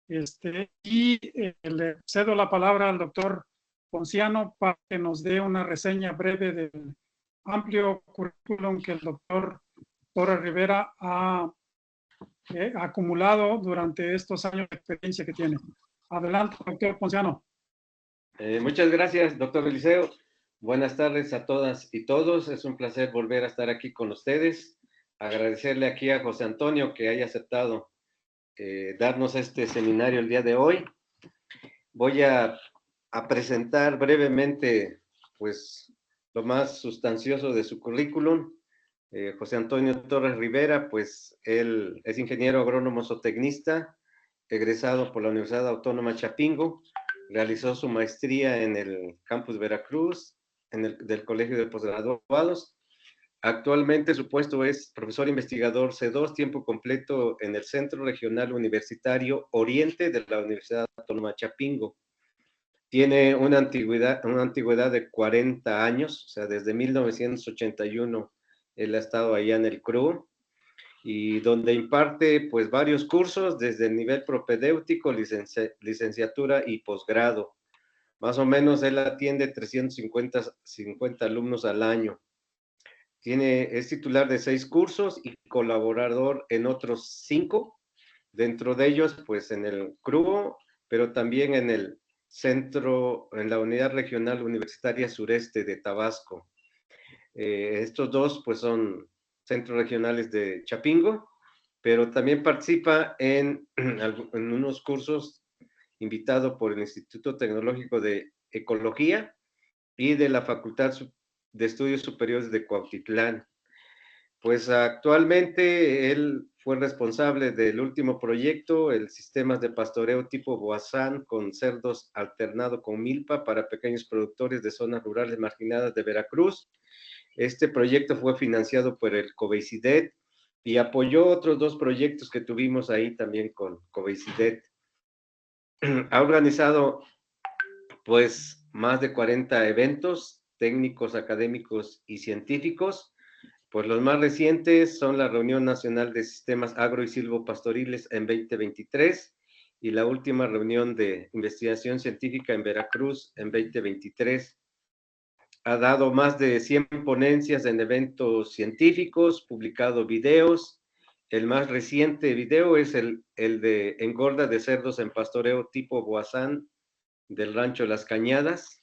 Le cedo la palabra al doctor Ponciano para que nos dé una reseña breve del amplio currículum que el doctor Torres Rivera ha acumulado durante estos años de experiencia que tiene. Adelante, doctor Ponciano. Muchas gracias, doctor Eliseo. Buenas tardes a todas y todos. Es un placer volver a estar aquí con ustedes. Agradecerle aquí a José Antonio que haya aceptado darnos este seminario el día de hoy. Voy a presentar brevemente, pues, lo más sustancioso de su currículum. José Antonio Torres Rivera, pues, él es ingeniero agrónomo zootecnista, egresado por la Universidad Autónoma Chapingo. Realizó su maestría en el campus Veracruz, del Colegio de Postgraduados. Actualmente su puesto es profesor investigador C2, tiempo completo en el Centro Regional Universitario Oriente de la Universidad Autónoma Chapingo. Tiene una antigüedad de 40 años, o sea, desde 1981 él ha estado allá en el CRU, y donde imparte pues varios cursos desde el nivel propedéutico, licenciatura y posgrado. Más o menos él atiende 350 alumnos al año. Es titular de 6 cursos y colaborador en otros 5, dentro de ellos pues en el CRU, pero también en el centro, en la Unidad Regional Universitaria Sureste de Tabasco. Estos dos pues son centros regionales de Chapingo, pero también participa en unos cursos invitado por el Instituto Tecnológico de Ecología y de la Facultad de Estudios Superiores de Cuautitlán. Pues actualmente él fue responsable del último proyecto, el Sistemas de Pastoreo tipo Boazán con cerdos alternado con milpa para pequeños productores de zonas rurales marginadas de Veracruz. Este proyecto fue financiado por el COVEICIDET y apoyó otros 2 proyectos que tuvimos ahí también con COVEICIDET. Ha organizado pues más de 40 eventos técnicos, académicos y científicos. Pues los más recientes son la Reunión Nacional de Sistemas Agro y Silvopastoriles en 2023 y la última reunión de investigación científica en Veracruz en 2023. Ha dado más de 100 ponencias en eventos científicos, publicado videos. El más reciente video es el de engorda de cerdos en pastoreo tipo Boazán del rancho Las Cañadas.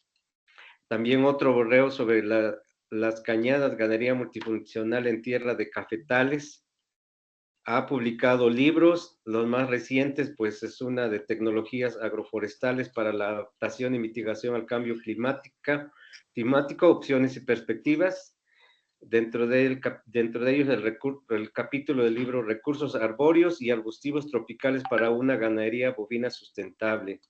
También otro borreo sobre las cañadas, ganadería multifuncional en tierra de cafetales. Ha publicado libros, los más recientes pues es una de tecnologías agroforestales para la adaptación y mitigación al cambio climático, opciones y perspectivas. Dentro de ellos el capítulo del libro Recursos arbóreos y arbustivos tropicales para una ganadería bovina sustentable.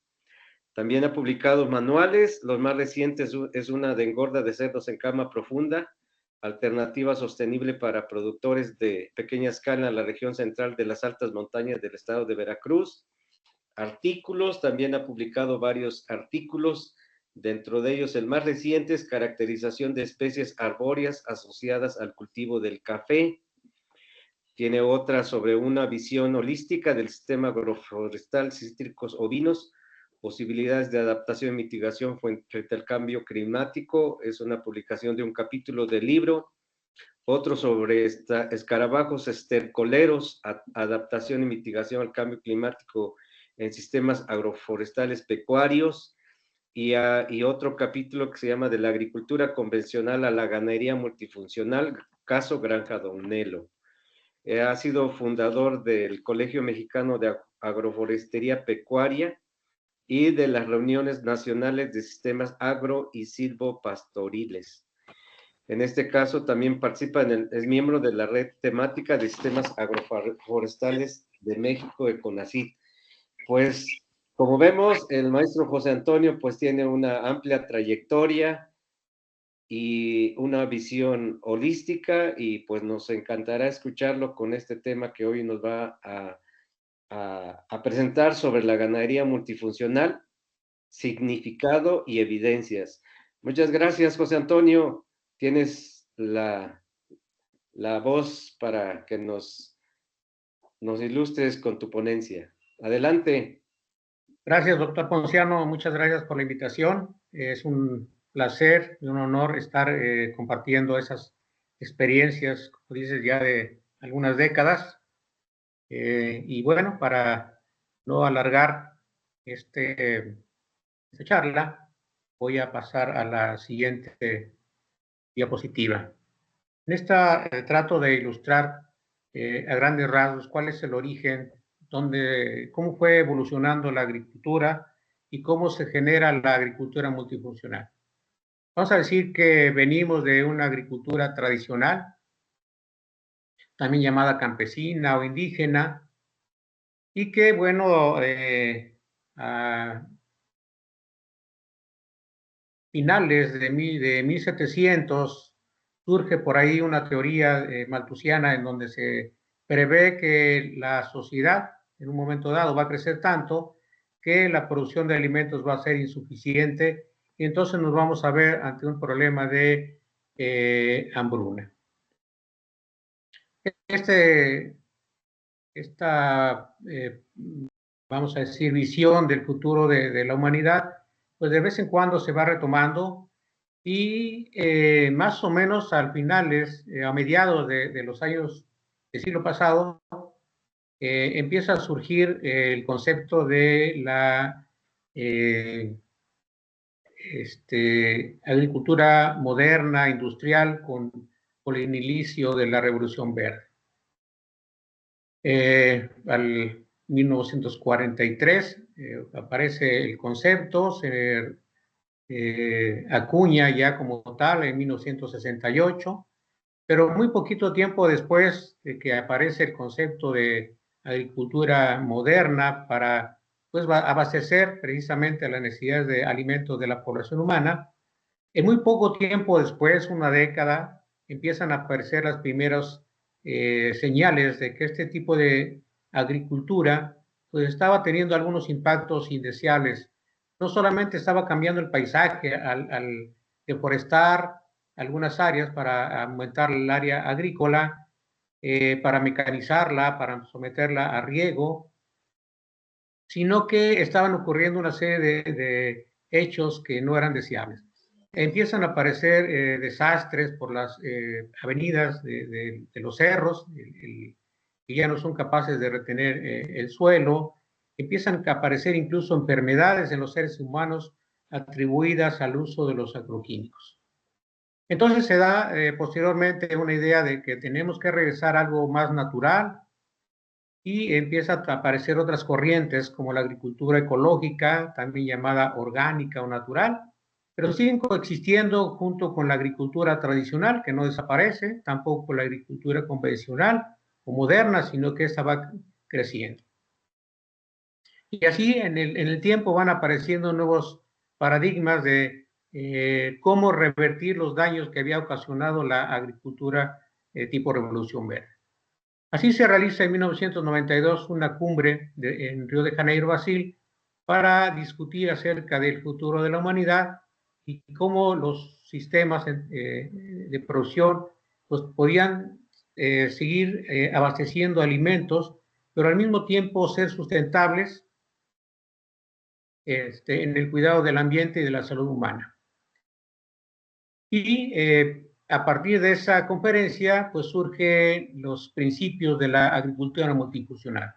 También ha publicado manuales, los más recientes es una de engorda de cerdos en cama profunda, alternativa sostenible para productores de pequeña escala en la región central de las altas montañas del estado de Veracruz. Artículos, también ha publicado varios artículos, dentro de ellos el más reciente es caracterización de especies arbóreas asociadas al cultivo del café. Tiene otra sobre una visión holística del sistema agroforestal cítricos ovinos, posibilidades de adaptación y mitigación frente al cambio climático. Es una publicación de un capítulo del libro. Otro sobre escarabajos estercoleros, adaptación y mitigación al cambio climático en sistemas agroforestales pecuarios. Y otro capítulo que se llama de la agricultura convencional a la ganadería multifuncional, caso Granja Don Nelo. Ha sido fundador del Colegio Mexicano de Agroforestería Pecuaria y de las reuniones nacionales de sistemas agro y silvopastoriles. En este caso también participa es miembro de la red temática de sistemas agroforestales de México, de CONACYT. Pues como vemos, el maestro José Antonio pues tiene una amplia trayectoria y una visión holística y pues nos encantará escucharlo con este tema que hoy nos va a presentar sobre la ganadería multifuncional, significado y evidencias. Muchas gracias, José Antonio. Tienes la voz para que nos ilustres con tu ponencia. Adelante. Gracias, doctor Ponciano. Muchas gracias por la invitación. Es un placer y un honor estar compartiendo esas experiencias, como dices, ya de algunas décadas. Y bueno, para no alargar esta charla, voy a pasar a la siguiente diapositiva. En esta trato de ilustrar a grandes rasgos cuál es el origen, cómo fue evolucionando la agricultura y cómo se genera la agricultura multifuncional. Vamos a decir que venimos de una agricultura tradicional, también llamada campesina o indígena, y que, bueno, a finales de 1700 surge por ahí una teoría malthusiana en donde se prevé que la sociedad en un momento dado va a crecer tanto que la producción de alimentos va a ser insuficiente y entonces nos vamos a ver ante un problema de hambruna. Esta, vamos a decir, visión del futuro de la humanidad, pues de vez en cuando se va retomando y más o menos al finales, a mediados de los años del siglo pasado, empieza a surgir el concepto de la agricultura moderna, industrial, con el inicio de la Revolución Verde. Al 1943 aparece el concepto, se acuña ya como tal en 1968, pero muy poquito tiempo después de que aparece el concepto de agricultura moderna para pues, abastecer precisamente las necesidades de alimentos de la población humana, en muy poco tiempo después, una década, empiezan a aparecer las primeras señales de que este tipo de agricultura pues, estaba teniendo algunos impactos indeseables. No solamente estaba cambiando el paisaje al deforestar algunas áreas para aumentar el área agrícola, para mecanizarla, para someterla a riego, sino que estaban ocurriendo una serie de hechos que no eran deseables. Empiezan a aparecer desastres por las avenidas de los cerros, que ya no son capaces de retener el suelo. Empiezan a aparecer incluso enfermedades en los seres humanos atribuidas al uso de los agroquímicos. Entonces se da posteriormente una idea de que tenemos que regresar a algo más natural y empiezan a aparecer otras corrientes como la agricultura ecológica, también llamada orgánica o natural, pero siguen coexistiendo junto con la agricultura tradicional, que no desaparece, tampoco la agricultura convencional o moderna, sino que esta va creciendo. Y así en el tiempo van apareciendo nuevos paradigmas de cómo revertir los daños que había ocasionado la agricultura tipo Revolución Verde. Así se realiza en 1992 una cumbre en Río de Janeiro, Brasil, para discutir acerca del futuro de la humanidad y cómo los sistemas de producción pues, podían seguir abasteciendo alimentos, pero al mismo tiempo ser sustentables en el cuidado del ambiente y de la salud humana. Y a partir de esa conferencia, pues surgen los principios de la agricultura multifuncional.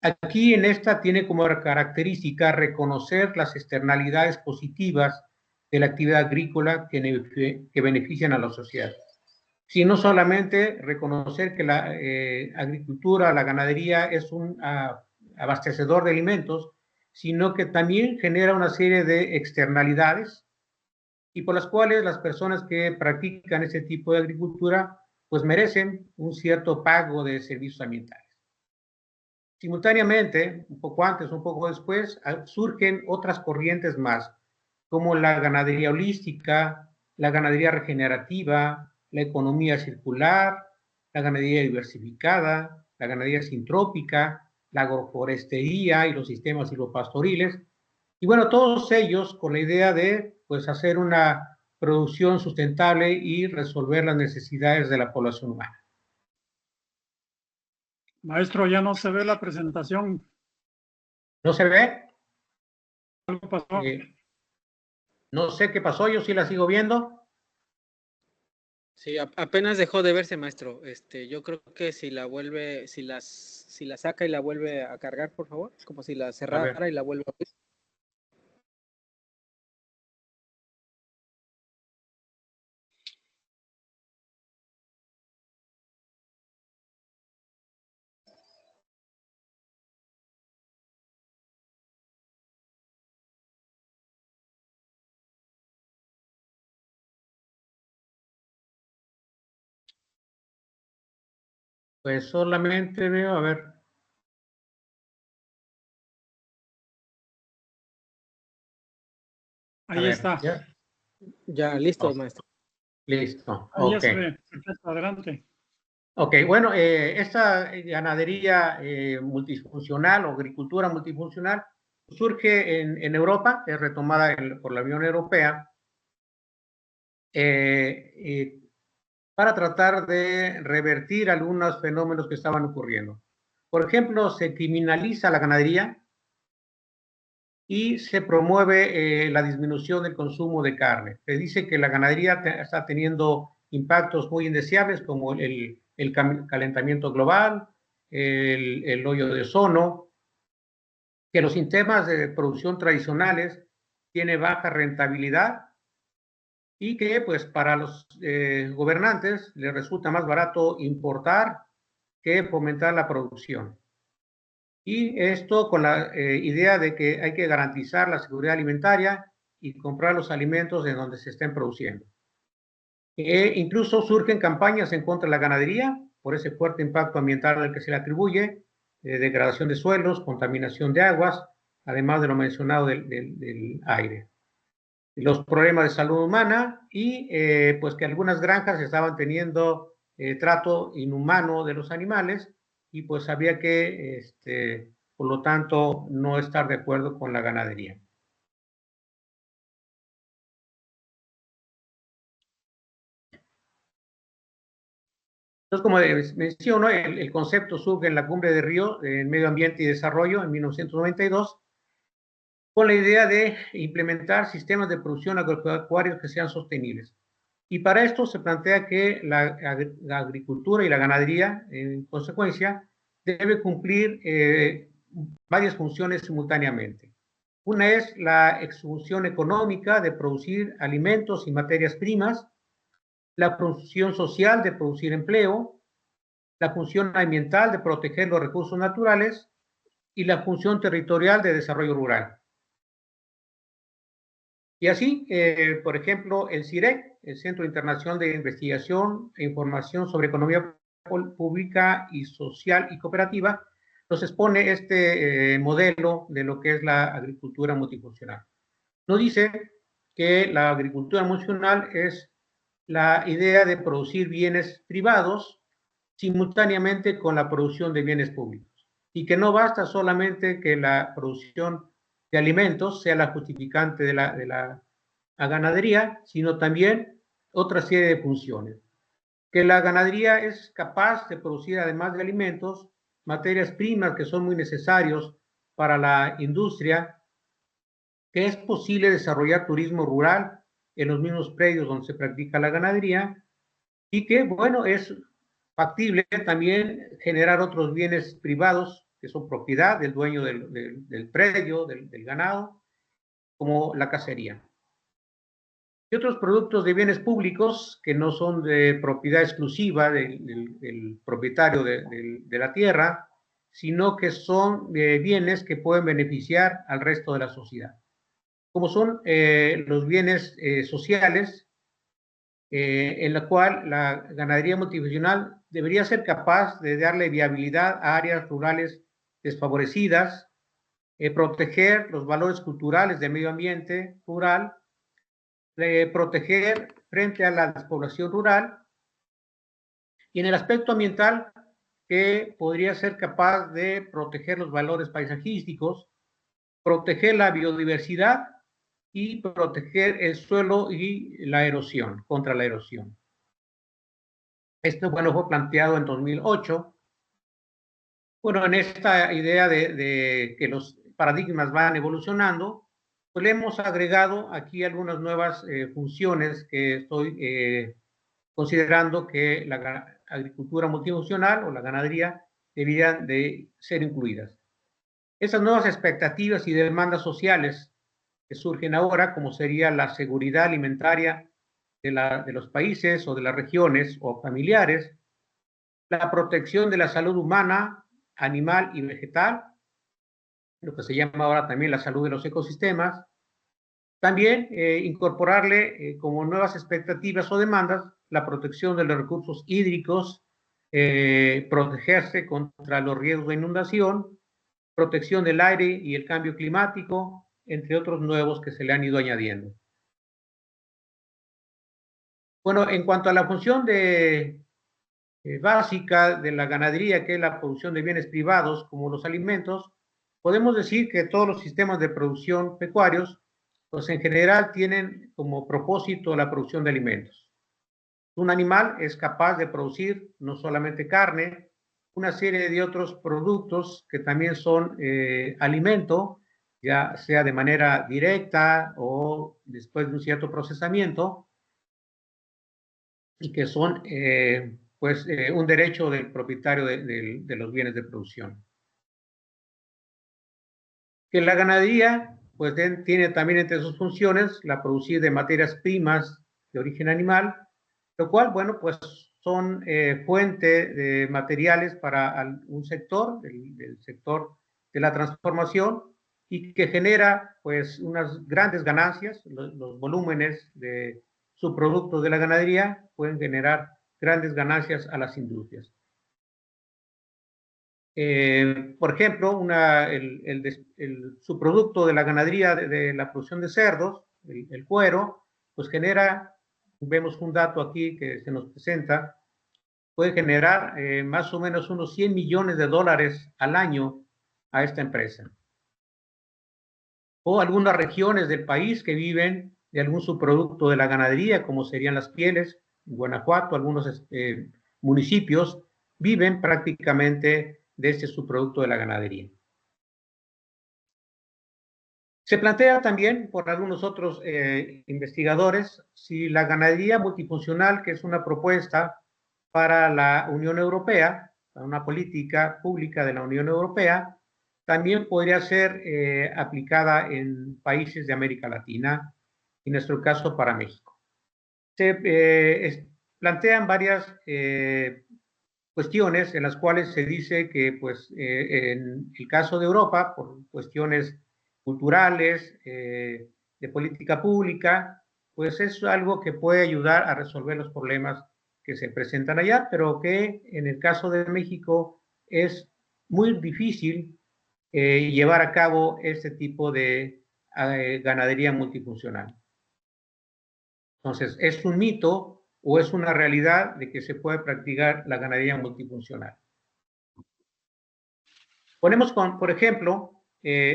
Aquí en esta tiene como característica reconocer las externalidades positivas de la actividad agrícola que benefician a la sociedad. Sino solamente reconocer que la agricultura, la ganadería es un abastecedor de alimentos, sino que también genera una serie de externalidades y por las cuales las personas que practican ese tipo de agricultura pues merecen un cierto pago de servicios ambientales. Simultáneamente, un poco antes, un poco después, surgen otras corrientes más, como la ganadería holística, la ganadería regenerativa, la economía circular, la ganadería diversificada, la ganadería sintrópica, la agroforestería y los sistemas silvopastoriles. Y bueno, todos ellos con la idea de pues, hacer una producción sustentable y resolver las necesidades de la población humana. Maestro, ya no se ve la presentación. ¿No se ve? Algo pasó. No sé qué pasó, yo sí la sigo viendo. Sí, apenas dejó de verse, maestro. Yo creo que si la vuelve, si la saca y la vuelve a cargar, por favor, como si la cerrara y la vuelve a abrir. Pues solamente veo, a ver. Ahí está. Ya, listo, maestro. Listo. Ahí ya Ok. se ve. Perfecto, adelante. Ok, bueno, esta ganadería multifuncional o agricultura multifuncional surge en Europa, es retomada por la Unión Europea, para tratar de revertir algunos fenómenos que estaban ocurriendo. Por ejemplo, se criminaliza la ganadería y se promueve la disminución del consumo de carne. Se dice que la ganadería está teniendo impactos muy indeseables como el calentamiento global, el hoyo de ozono, que los sistemas de producción tradicionales tienen baja rentabilidad y que pues para los gobernantes les resulta más barato importar que fomentar la producción. Y esto con la idea de que hay que garantizar la seguridad alimentaria y comprar los alimentos de donde se estén produciendo. Incluso surgen campañas en contra de la ganadería por ese fuerte impacto ambiental al que se le atribuye, degradación de suelos, contaminación de aguas, además de lo mencionado del aire. Los problemas de salud humana y pues que algunas granjas estaban teniendo trato inhumano de los animales y pues había que, por lo tanto, no estar de acuerdo con la ganadería. Entonces, como menciono, el concepto surge en la Cumbre de Río en Medio Ambiente y Desarrollo en 1992, con la idea de implementar sistemas de producción agropecuarios que sean sostenibles. Y para esto se plantea que la agricultura y la ganadería, en consecuencia, debe cumplir varias funciones simultáneamente. Una es la exfunción económica de producir alimentos y materias primas, la función social de producir empleo, la función ambiental de proteger los recursos naturales y la función territorial de desarrollo rural. Y así, por ejemplo, el CIREC, el Centro Internacional de Investigación e Información sobre Economía Pública y Social y Cooperativa, nos expone este modelo de lo que es la agricultura multifuncional. Nos dice que la agricultura multifuncional es la idea de producir bienes privados simultáneamente con la producción de bienes públicos y que no basta solamente que la producción de alimentos sea la justificante de la ganadería, sino también otra serie de funciones. Que la ganadería es capaz de producir, además de alimentos, materias primas que son muy necesarios para la industria, que es posible desarrollar turismo rural en los mismos predios donde se practica la ganadería y que, bueno, es factible también generar otros bienes privados que son propiedad del dueño del predio, del ganado, como la cacería. Y otros productos de bienes públicos que no son de propiedad exclusiva del propietario de la tierra, sino que son bienes que pueden beneficiar al resto de la sociedad. Como son los bienes sociales, en la cual la ganadería multifuncional debería ser capaz de darle viabilidad a áreas rurales desfavorecidas, proteger los valores culturales del medio ambiente rural, proteger frente a la despoblación rural y en el aspecto ambiental que podría ser capaz de proteger los valores paisajísticos, proteger la biodiversidad y proteger el suelo y la erosión, contra la erosión. Esto, bueno, fue planteado en 2008. Bueno, en esta idea de que los paradigmas van evolucionando, pues le hemos agregado aquí algunas nuevas funciones que estoy considerando que la agricultura multifuncional o la ganadería deberían de ser incluidas. Esas nuevas expectativas y demandas sociales que surgen ahora, como sería la seguridad alimentaria de los países o de las regiones o familiares, la protección de la salud humana, animal y vegetal, lo que se llama ahora también la salud de los ecosistemas. También incorporarle como nuevas expectativas o demandas la protección de los recursos hídricos, protegerse contra los riesgos de inundación, protección del aire y el cambio climático, entre otros nuevos que se le han ido añadiendo. Bueno, en cuanto a la función básica de la ganadería, que es la producción de bienes privados como los alimentos, podemos decir que todos los sistemas de producción pecuarios, pues en general tienen como propósito la producción de alimentos. Un animal es capaz de producir no solamente carne, una serie de otros productos que también son alimento, ya sea de manera directa o después de un cierto procesamiento, y que son un derecho del propietario de los bienes de producción. Que la ganadería pues tiene también entre sus funciones la producir de materias primas de origen animal, lo cual, bueno, pues son fuente de materiales para un sector, el sector de la transformación, y que genera pues unas grandes ganancias. Los volúmenes de subproductos de la ganadería pueden generar grandes ganancias a las industrias. Por ejemplo, el subproducto de la ganadería de la producción de cerdos, el cuero, pues genera, vemos un dato aquí que se nos presenta, puede generar más o menos unos 100 millones de dólares al año a esta empresa. O algunas regiones del país que viven de algún subproducto de la ganadería, como serían las pieles, en Guanajuato, algunos municipios viven prácticamente de este subproducto de la ganadería. Se plantea también por algunos otros investigadores si la ganadería multifuncional, que es una propuesta para la Unión Europea, para una política pública de la Unión Europea, también podría ser aplicada en países de América Latina, en nuestro caso para México. Se plantean varias cuestiones en las cuales se dice que, pues, en el caso de Europa, por cuestiones culturales, de política pública, pues es algo que puede ayudar a resolver los problemas que se presentan allá, pero que en el caso de México es muy difícil llevar a cabo este tipo de ganadería multifuncional. Entonces, ¿es un mito o es una realidad de que se puede practicar la ganadería multifuncional? Ponemos, por ejemplo,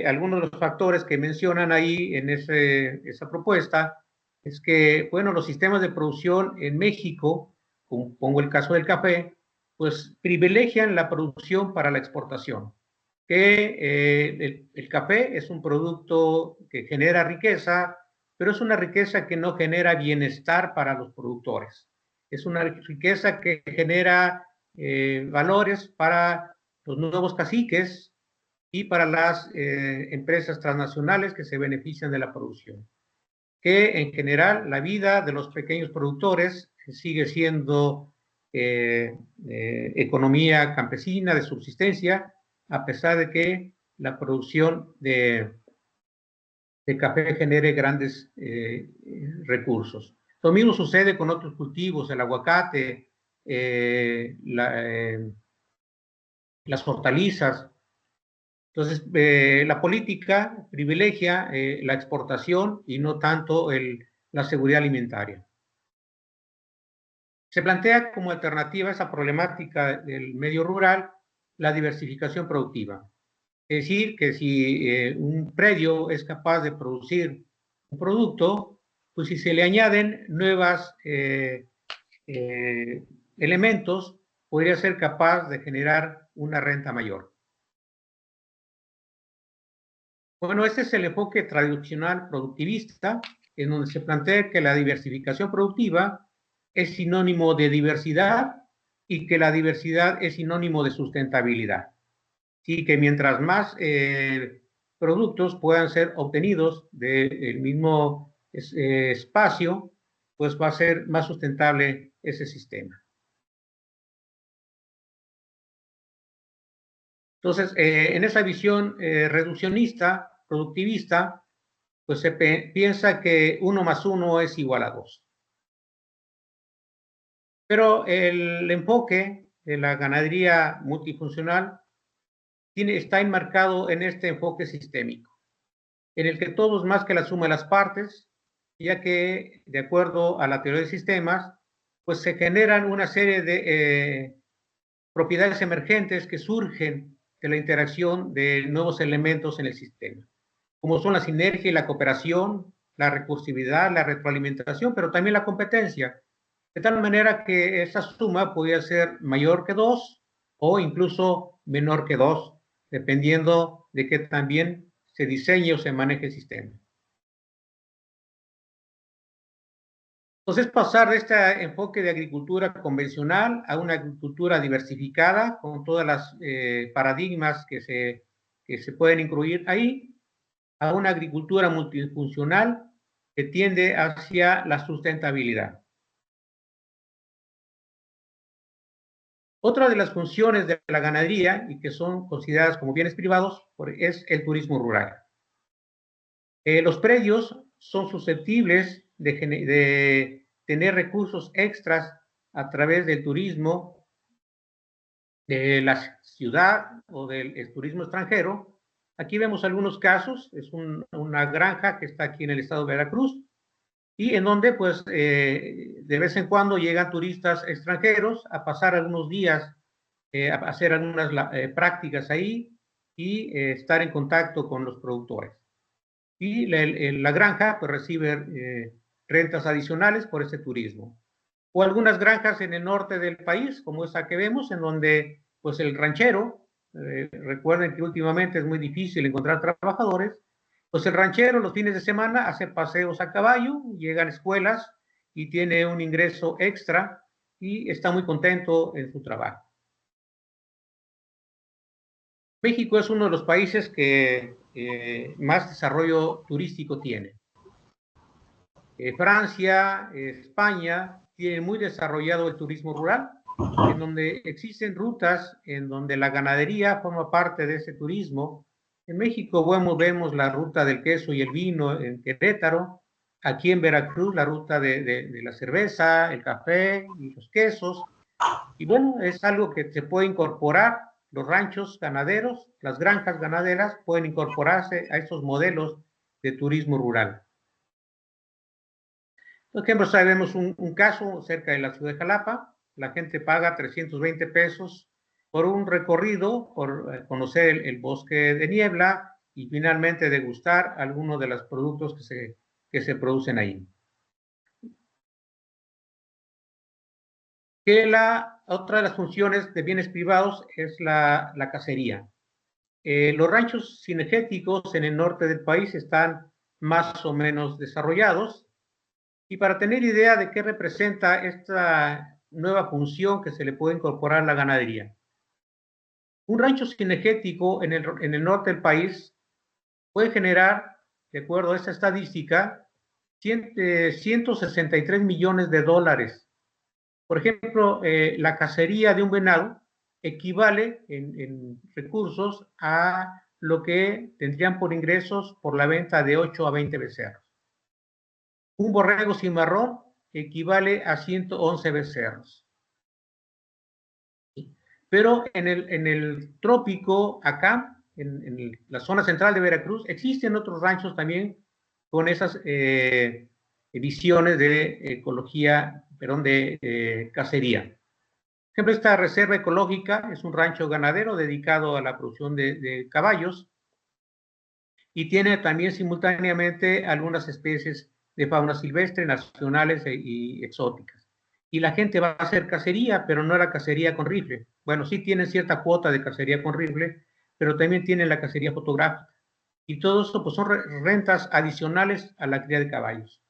algunos de los factores que mencionan ahí en esa propuesta, es que, bueno, los sistemas de producción en México, como pongo el caso del café, pues privilegian la producción para la exportación. Que el café es un producto que genera riqueza, pero es una riqueza que no genera bienestar para los productores. Es una riqueza que genera valores para los nuevos caciques y para las empresas transnacionales que se benefician de la producción. Que en general la vida de los pequeños productores sigue siendo economía campesina de subsistencia, a pesar de que la producción de café genere grandes recursos. Lo mismo sucede con otros cultivos, el aguacate, las hortalizas. Entonces, la política privilegia la exportación y no tanto la seguridad alimentaria. Se plantea como alternativa a esa problemática del medio rural la diversificación productiva. Es decir, que si un predio es capaz de producir un producto, pues si se le añaden nuevos elementos, podría ser capaz de generar una renta mayor. Bueno, este es el enfoque tradicional productivista, en donde se plantea que la diversificación productiva es sinónimo de diversidad y que la diversidad es sinónimo de sustentabilidad. Sí, que mientras más productos puedan ser obtenidos del mismo espacio, pues va a ser más sustentable ese sistema. Entonces, en esa visión reduccionista, productivista, pues se piensa que 1 más 1 es igual a 2. Pero el enfoque de la ganadería multifuncional está enmarcado en este enfoque sistémico, en el que todo es más que la suma de las partes, ya que, de acuerdo a la teoría de sistemas, pues se generan una serie de propiedades emergentes que surgen de la interacción de nuevos elementos en el sistema, como son la sinergia y la cooperación, la recursividad, la retroalimentación, pero también la competencia, de tal manera que esa suma podría ser mayor que 2 o incluso menor que 2, dependiendo de que también se diseñe o se maneje el sistema. Entonces, pasar de este enfoque de agricultura convencional a una agricultura diversificada, con todas las paradigmas que se pueden incluir ahí, a una agricultura multifuncional que tiende hacia la sustentabilidad. Otra de las funciones de la ganadería, y que son consideradas como bienes privados, es el turismo rural. Los predios son susceptibles de tener recursos extras a través del turismo de la ciudad o del turismo extranjero. Aquí vemos algunos casos. Es una granja que está aquí en el estado de Veracruz, y en donde pues de vez en cuando llegan turistas extranjeros a pasar algunos días, a hacer algunas prácticas ahí y estar en contacto con los productores. Y la granja pues recibe rentas adicionales por ese turismo. O algunas granjas en el norte del país, como esa que vemos, en donde pues el ranchero, recuerden que últimamente es muy difícil encontrar trabajadores, pues el ranchero los fines de semana hace paseos a caballo, llega a escuelas y tiene un ingreso extra y está muy contento en su trabajo. México es uno de los países que más desarrollo turístico tiene. Francia, España tienen muy desarrollado el turismo rural, en donde existen rutas en donde la ganadería forma parte de ese turismo. En México vemos la ruta del queso y el vino en Querétaro, aquí en Veracruz la ruta de la cerveza, el café y los quesos. Y bueno, es algo que se puede incorporar. Los ranchos ganaderos, las granjas ganaderas pueden incorporarse a estos modelos de turismo rural. Por ejemplo, sabemos un caso cerca de la ciudad de Jalapa. La gente paga 320 pesos por un recorrido, por conocer el bosque de niebla y finalmente degustar algunos de los productos que se producen ahí. Otra de las funciones de bienes privados es la cacería. Los ranchos cinegéticos en el norte del país están más o menos desarrollados. Y para tener idea de qué representa esta nueva función que se le puede incorporar a la ganadería. Un rancho cinegético en el norte del país puede generar, de acuerdo a esta estadística, 163 millones de dólares. Por ejemplo, la cacería de un venado equivale en recursos a lo que tendrían por ingresos por la venta de 8 a 20 becerros. Un borrego cimarrón equivale a 111 becerros. Pero en el trópico, acá, en la zona central de Veracruz, existen otros ranchos también con esas visiones de ecología, perdón, de cacería. Por ejemplo, esta reserva ecológica es un rancho ganadero dedicado a la producción de caballos y tiene también simultáneamente algunas especies de fauna silvestre, nacionales y exóticas. Y la gente va a hacer cacería, pero no la cacería con rifle. Bueno, sí tienen cierta cuota de cacería con rifle, pero también tienen la cacería fotográfica. y todo esto pues son rentas adicionales a la cría de caballos.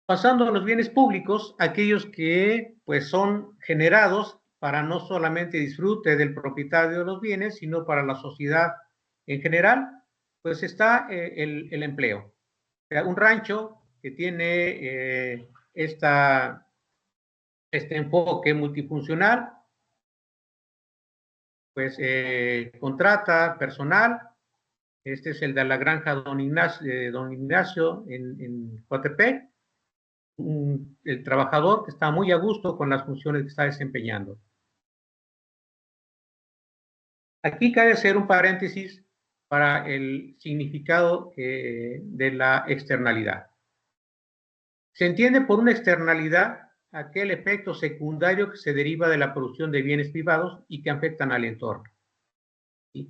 Pasando a los bienes públicos, aquellos que pues son generados para no solamente disfrute del propietario de los bienes, sino para la sociedad en general, pues está el empleo. O sea, un rancho que tiene este enfoque multifuncional, pues contrata personal. Este es el de la granja Don Ignacio en Coatepec. El trabajador que está muy a gusto con las funciones que está desempeñando. Aquí cabe hacer un paréntesis para el significado de la externalidad. Se entiende por una externalidad aquel efecto secundario que se deriva de la producción de bienes privados y que afectan al entorno. ¿Sí?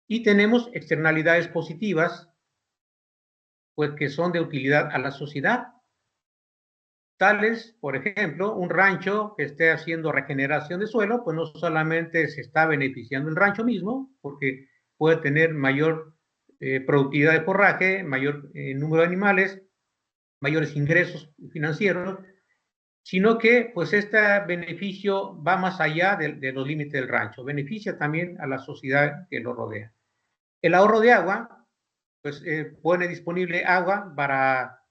Y tenemos externalidades positivas, pues que son de utilidad a la sociedad. Tales, por ejemplo, un rancho que esté haciendo regeneración de suelo, pues no solamente se está beneficiando el rancho mismo, porque puede tener mayor productividad de forraje, mayor número de animales, mayores ingresos financieros, sino que pues este beneficio va más allá de los límites del rancho, beneficia también a la sociedad que lo rodea. El ahorro de agua, pues pone disponible agua para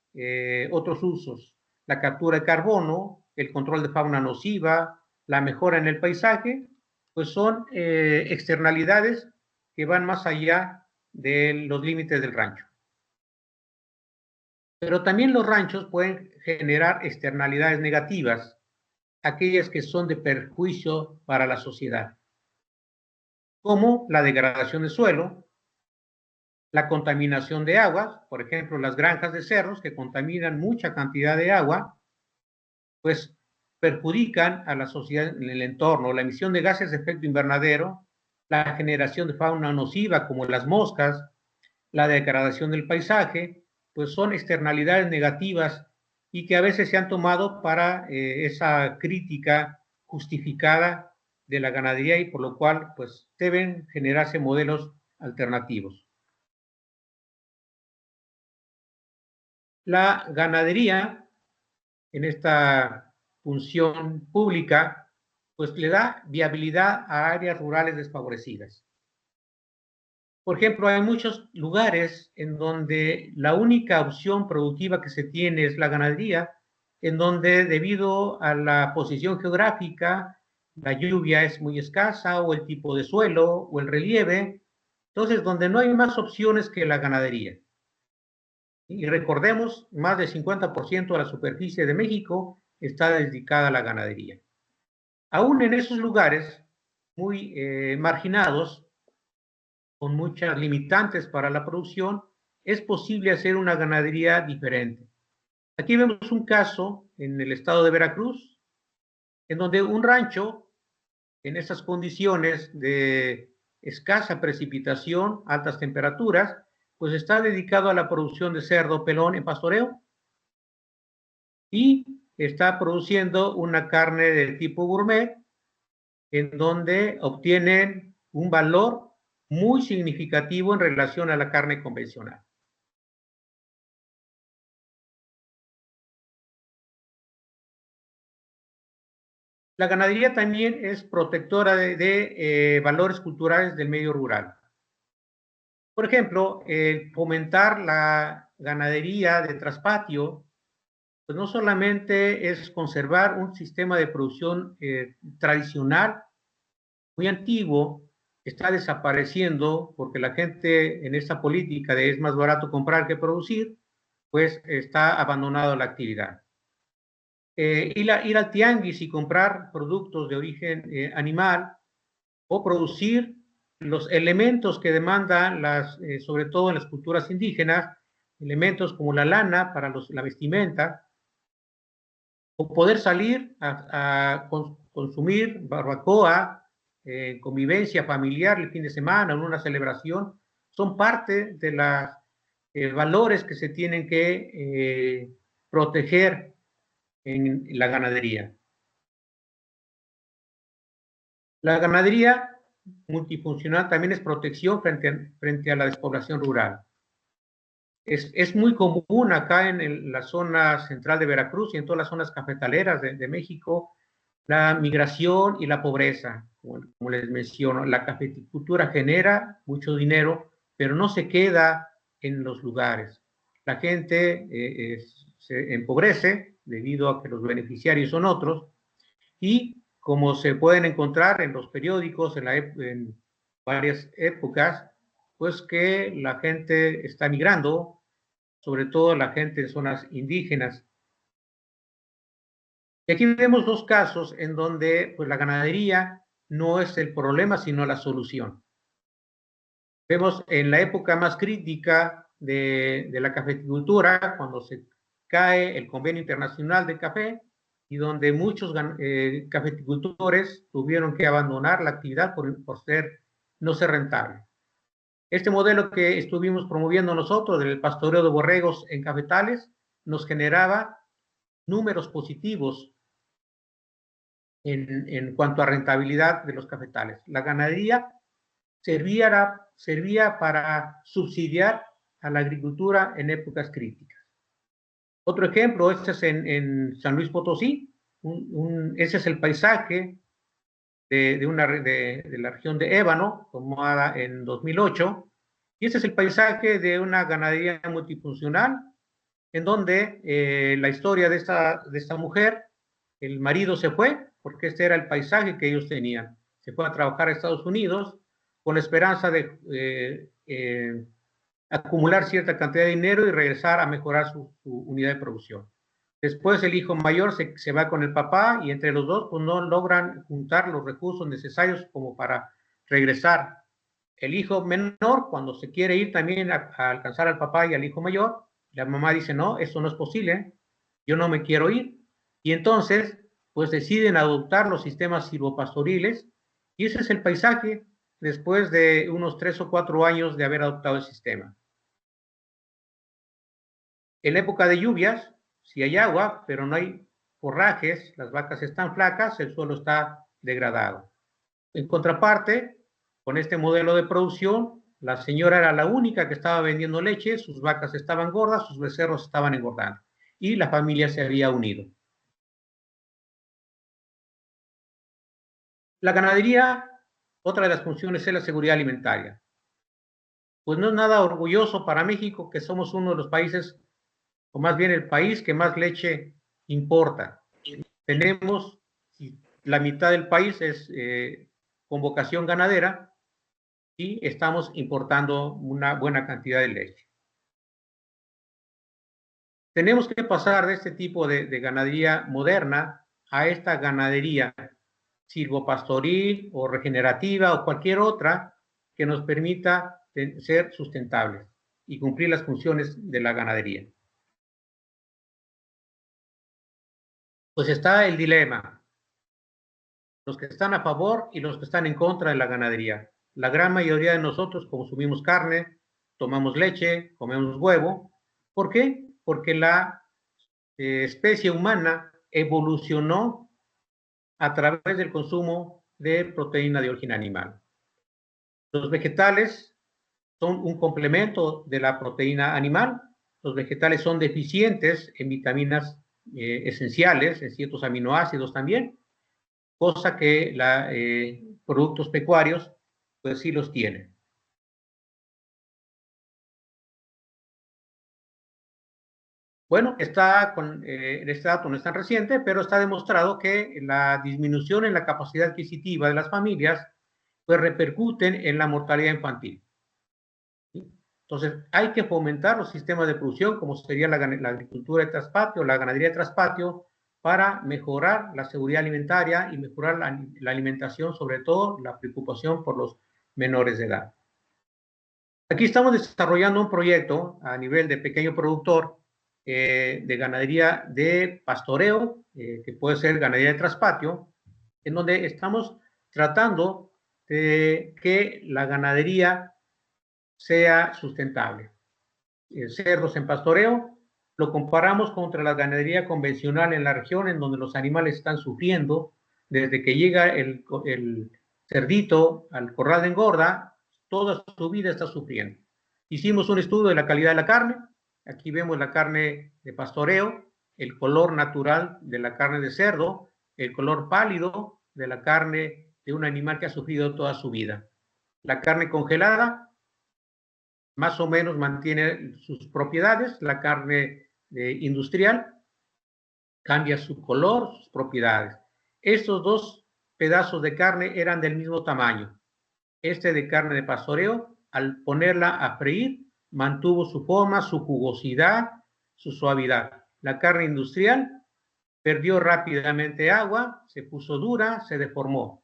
otros usos, la captura de carbono, el control de fauna nociva, la mejora en el paisaje, pues son externalidades que van más allá de los límites del rancho. Pero también los ranchos pueden generar externalidades negativas, aquellas que son de perjuicio para la sociedad, como la degradación del suelo, la contaminación de aguas, por ejemplo, las granjas de cerdos que contaminan mucha cantidad de agua, pues perjudican a la sociedad en el entorno, la emisión de gases de efecto invernadero, la generación de fauna nociva como las moscas, la degradación del paisaje, pues son externalidades negativas y que a veces se han tomado para esa crítica justificada de la ganadería y por lo cual pues deben generarse modelos alternativos. La ganadería, en esta función pública, pues le da viabilidad a áreas rurales desfavorecidas. Por ejemplo, hay muchos lugares en donde la única opción productiva que se tiene es la ganadería, en donde debido a la posición geográfica, la lluvia es muy escasa o el tipo de suelo o el relieve, entonces donde no hay más opciones que la ganadería. Y recordemos, más del 50% de la superficie de México está dedicada a la ganadería. Aún en esos lugares muy marginados, con muchas limitantes para la producción, es posible hacer una ganadería diferente. Aquí vemos un caso en el estado de Veracruz, en donde un rancho, en esas condiciones de escasa precipitación, altas temperaturas, pues está dedicado a la producción de cerdo pelón en pastoreo y está produciendo una carne de tipo gourmet en donde obtienen un valor muy significativo en relación a la carne convencional. La ganadería también es protectora de valores culturales del medio rural. Por ejemplo, fomentar la ganadería de traspatio, pues no solamente es conservar un sistema de producción tradicional, muy antiguo, está desapareciendo porque la gente en esta política de es más barato comprar que producir, pues está abandonado la actividad. Ir al tianguis y comprar productos de origen animal o producir los elementos que demandan sobre todo en las culturas indígenas, elementos como la lana para la vestimenta, o poder salir a consumir barbacoa, convivencia familiar el fin de semana, en una celebración, son parte de los valores que se tienen que proteger en la ganadería. La ganadería multifuncional también es protección frente a la despoblación rural. Es muy común acá en la zona central de Veracruz y en todas las zonas cafetaleras de México, la migración y la pobreza. Como les menciono, la cafeticultura genera mucho dinero, pero no se queda en los lugares. La gente se empobrece debido a que los beneficiarios son otros, y como se pueden encontrar en los periódicos en varias épocas, pues que la gente está migrando, sobre todo la gente en zonas indígenas. Y aquí vemos dos casos en donde pues, la ganadería no es el problema, sino la solución. Vemos en la época más crítica de la cafeticultura, cuando se cae el Convenio Internacional de Café, y donde muchos cafeticultores tuvieron que abandonar la actividad por no ser rentable. Este modelo que estuvimos promoviendo nosotros del pastoreo de borregos en cafetales nos generaba números positivos en cuanto a rentabilidad de los cafetales. La ganadería servía para subsidiar a la agricultura en épocas críticas. Otro ejemplo, este es en San Luis Potosí, ese es el paisaje de la región de Ébano, tomada en 2008, y este es el paisaje de una ganadería multifuncional, en donde la historia de esta mujer, el marido se fue, porque este era el paisaje que ellos tenían. Se fue a trabajar a Estados Unidos con la esperanza de acumular cierta cantidad de dinero y regresar a mejorar su unidad de producción. Después el hijo mayor se va con el papá y entre los dos pues, no logran juntar los recursos necesarios como para regresar. El hijo menor, cuando se quiere ir también a alcanzar al papá y al hijo mayor, la mamá dice, no, eso no es posible, yo no me quiero ir. Y entonces, pues deciden adoptar los sistemas silvopastoriles, y ese es el paisaje después de unos 3 o 4 años de haber adoptado el sistema. En la época de lluvias, sí hay agua, pero no hay forrajes, las vacas están flacas, el suelo está degradado. En contraparte, con este modelo de producción, la señora era la única que estaba vendiendo leche, sus vacas estaban gordas, sus becerros estaban engordando, y la familia se había unido. La ganadería, otra de las funciones es la seguridad alimentaria. Pues no es nada orgulloso para México que somos uno de los países, o más bien el país que más leche importa. Tenemos, la mitad del país es con vocación ganadera y estamos importando una buena cantidad de leche. Tenemos que pasar de este tipo de ganadería moderna a esta ganadería silvopastoril o regenerativa o cualquier otra que nos permita ser sustentables y cumplir las funciones de la ganadería. Pues está el dilema, los que están a favor y los que están en contra de la ganadería. La gran mayoría de nosotros consumimos carne, tomamos leche, comemos huevo. ¿Por qué? Porque la especie humana evolucionó a través del consumo de proteína de origen animal. Los vegetales son un complemento de la proteína animal. Los vegetales son deficientes en vitaminas esenciales, en ciertos aminoácidos también, cosa que productos pecuarios pues sí los tienen. Bueno, este dato no es tan reciente, pero está demostrado que la disminución en la capacidad adquisitiva de las familias pues repercuten en la mortalidad infantil. ¿Sí? Entonces, hay que fomentar los sistemas de producción, como sería la agricultura de traspatio, la ganadería de traspatio, para mejorar la seguridad alimentaria y mejorar la alimentación, sobre todo la preocupación por los menores de edad. Aquí estamos desarrollando un proyecto a nivel de pequeño productor de ganadería de pastoreo, que puede ser ganadería de traspatio, en donde estamos tratando de que la ganadería sea sustentable. Cerdos en pastoreo lo comparamos contra la ganadería convencional en la región, en donde los animales están sufriendo desde que llega el cerdito al corral de engorda, toda su vida está sufriendo. Hicimos un estudio de la calidad de la carne. Aquí vemos la carne de pastoreo, el color natural de la carne de cerdo, el color pálido de la carne de un animal que ha sufrido toda su vida. La carne congelada más o menos mantiene sus propiedades. La carne industrial cambia su color, sus propiedades. Estos dos pedazos de carne eran del mismo tamaño. Este de carne de pastoreo, al ponerla a freír, mantuvo su forma, su jugosidad, su suavidad. La carne industrial perdió rápidamente agua, se puso dura, se deformó.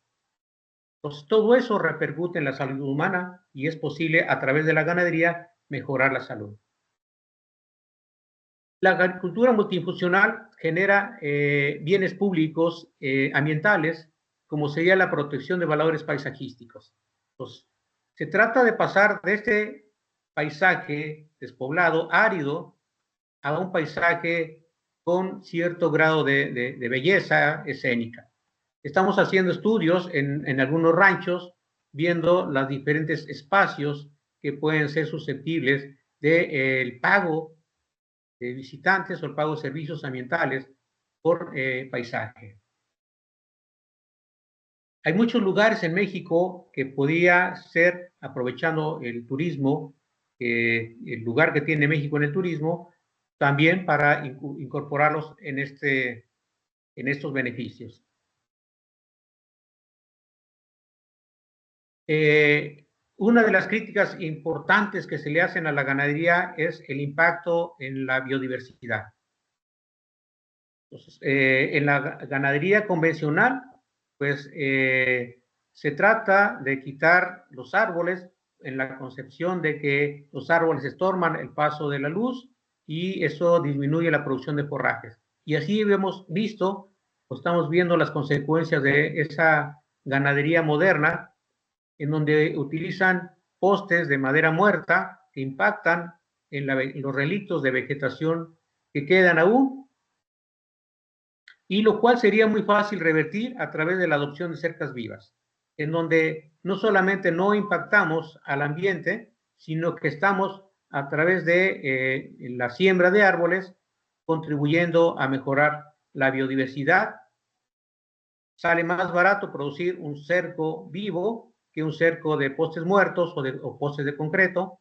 Entonces, todo eso repercute en la salud humana y es posible a través de la ganadería mejorar la salud. La agricultura multifuncional genera bienes públicos ambientales, como sería la protección de valores paisajísticos. Entonces, se trata de pasar de este paisaje despoblado, árido, a un paisaje con cierto grado de belleza escénica. Estamos haciendo estudios en algunos ranchos, viendo los diferentes espacios que pueden ser susceptibles del pago de visitantes o el pago de servicios ambientales por paisaje. Hay muchos lugares en México que podría ser, aprovechando el turismo, el lugar que tiene México en el turismo, también para incorporarlos en estos beneficios. Una de las críticas importantes que se le hacen a la ganadería es el impacto en la biodiversidad. Entonces, en la ganadería convencional, pues se trata de quitar los árboles en la concepción de que los árboles estorban el paso de la luz y eso disminuye la producción de forrajes. Y así hemos visto, o estamos viendo las consecuencias de esa ganadería moderna, en donde utilizan postes de madera muerta que impactan en los relictos de vegetación que quedan aún, y lo cual sería muy fácil revertir a través de la adopción de cercas vivas, en donde no solamente no impactamos al ambiente, sino que estamos a través de la siembra de árboles contribuyendo a mejorar la biodiversidad. Sale más barato producir un cerco vivo que un cerco de postes muertos o postes de concreto.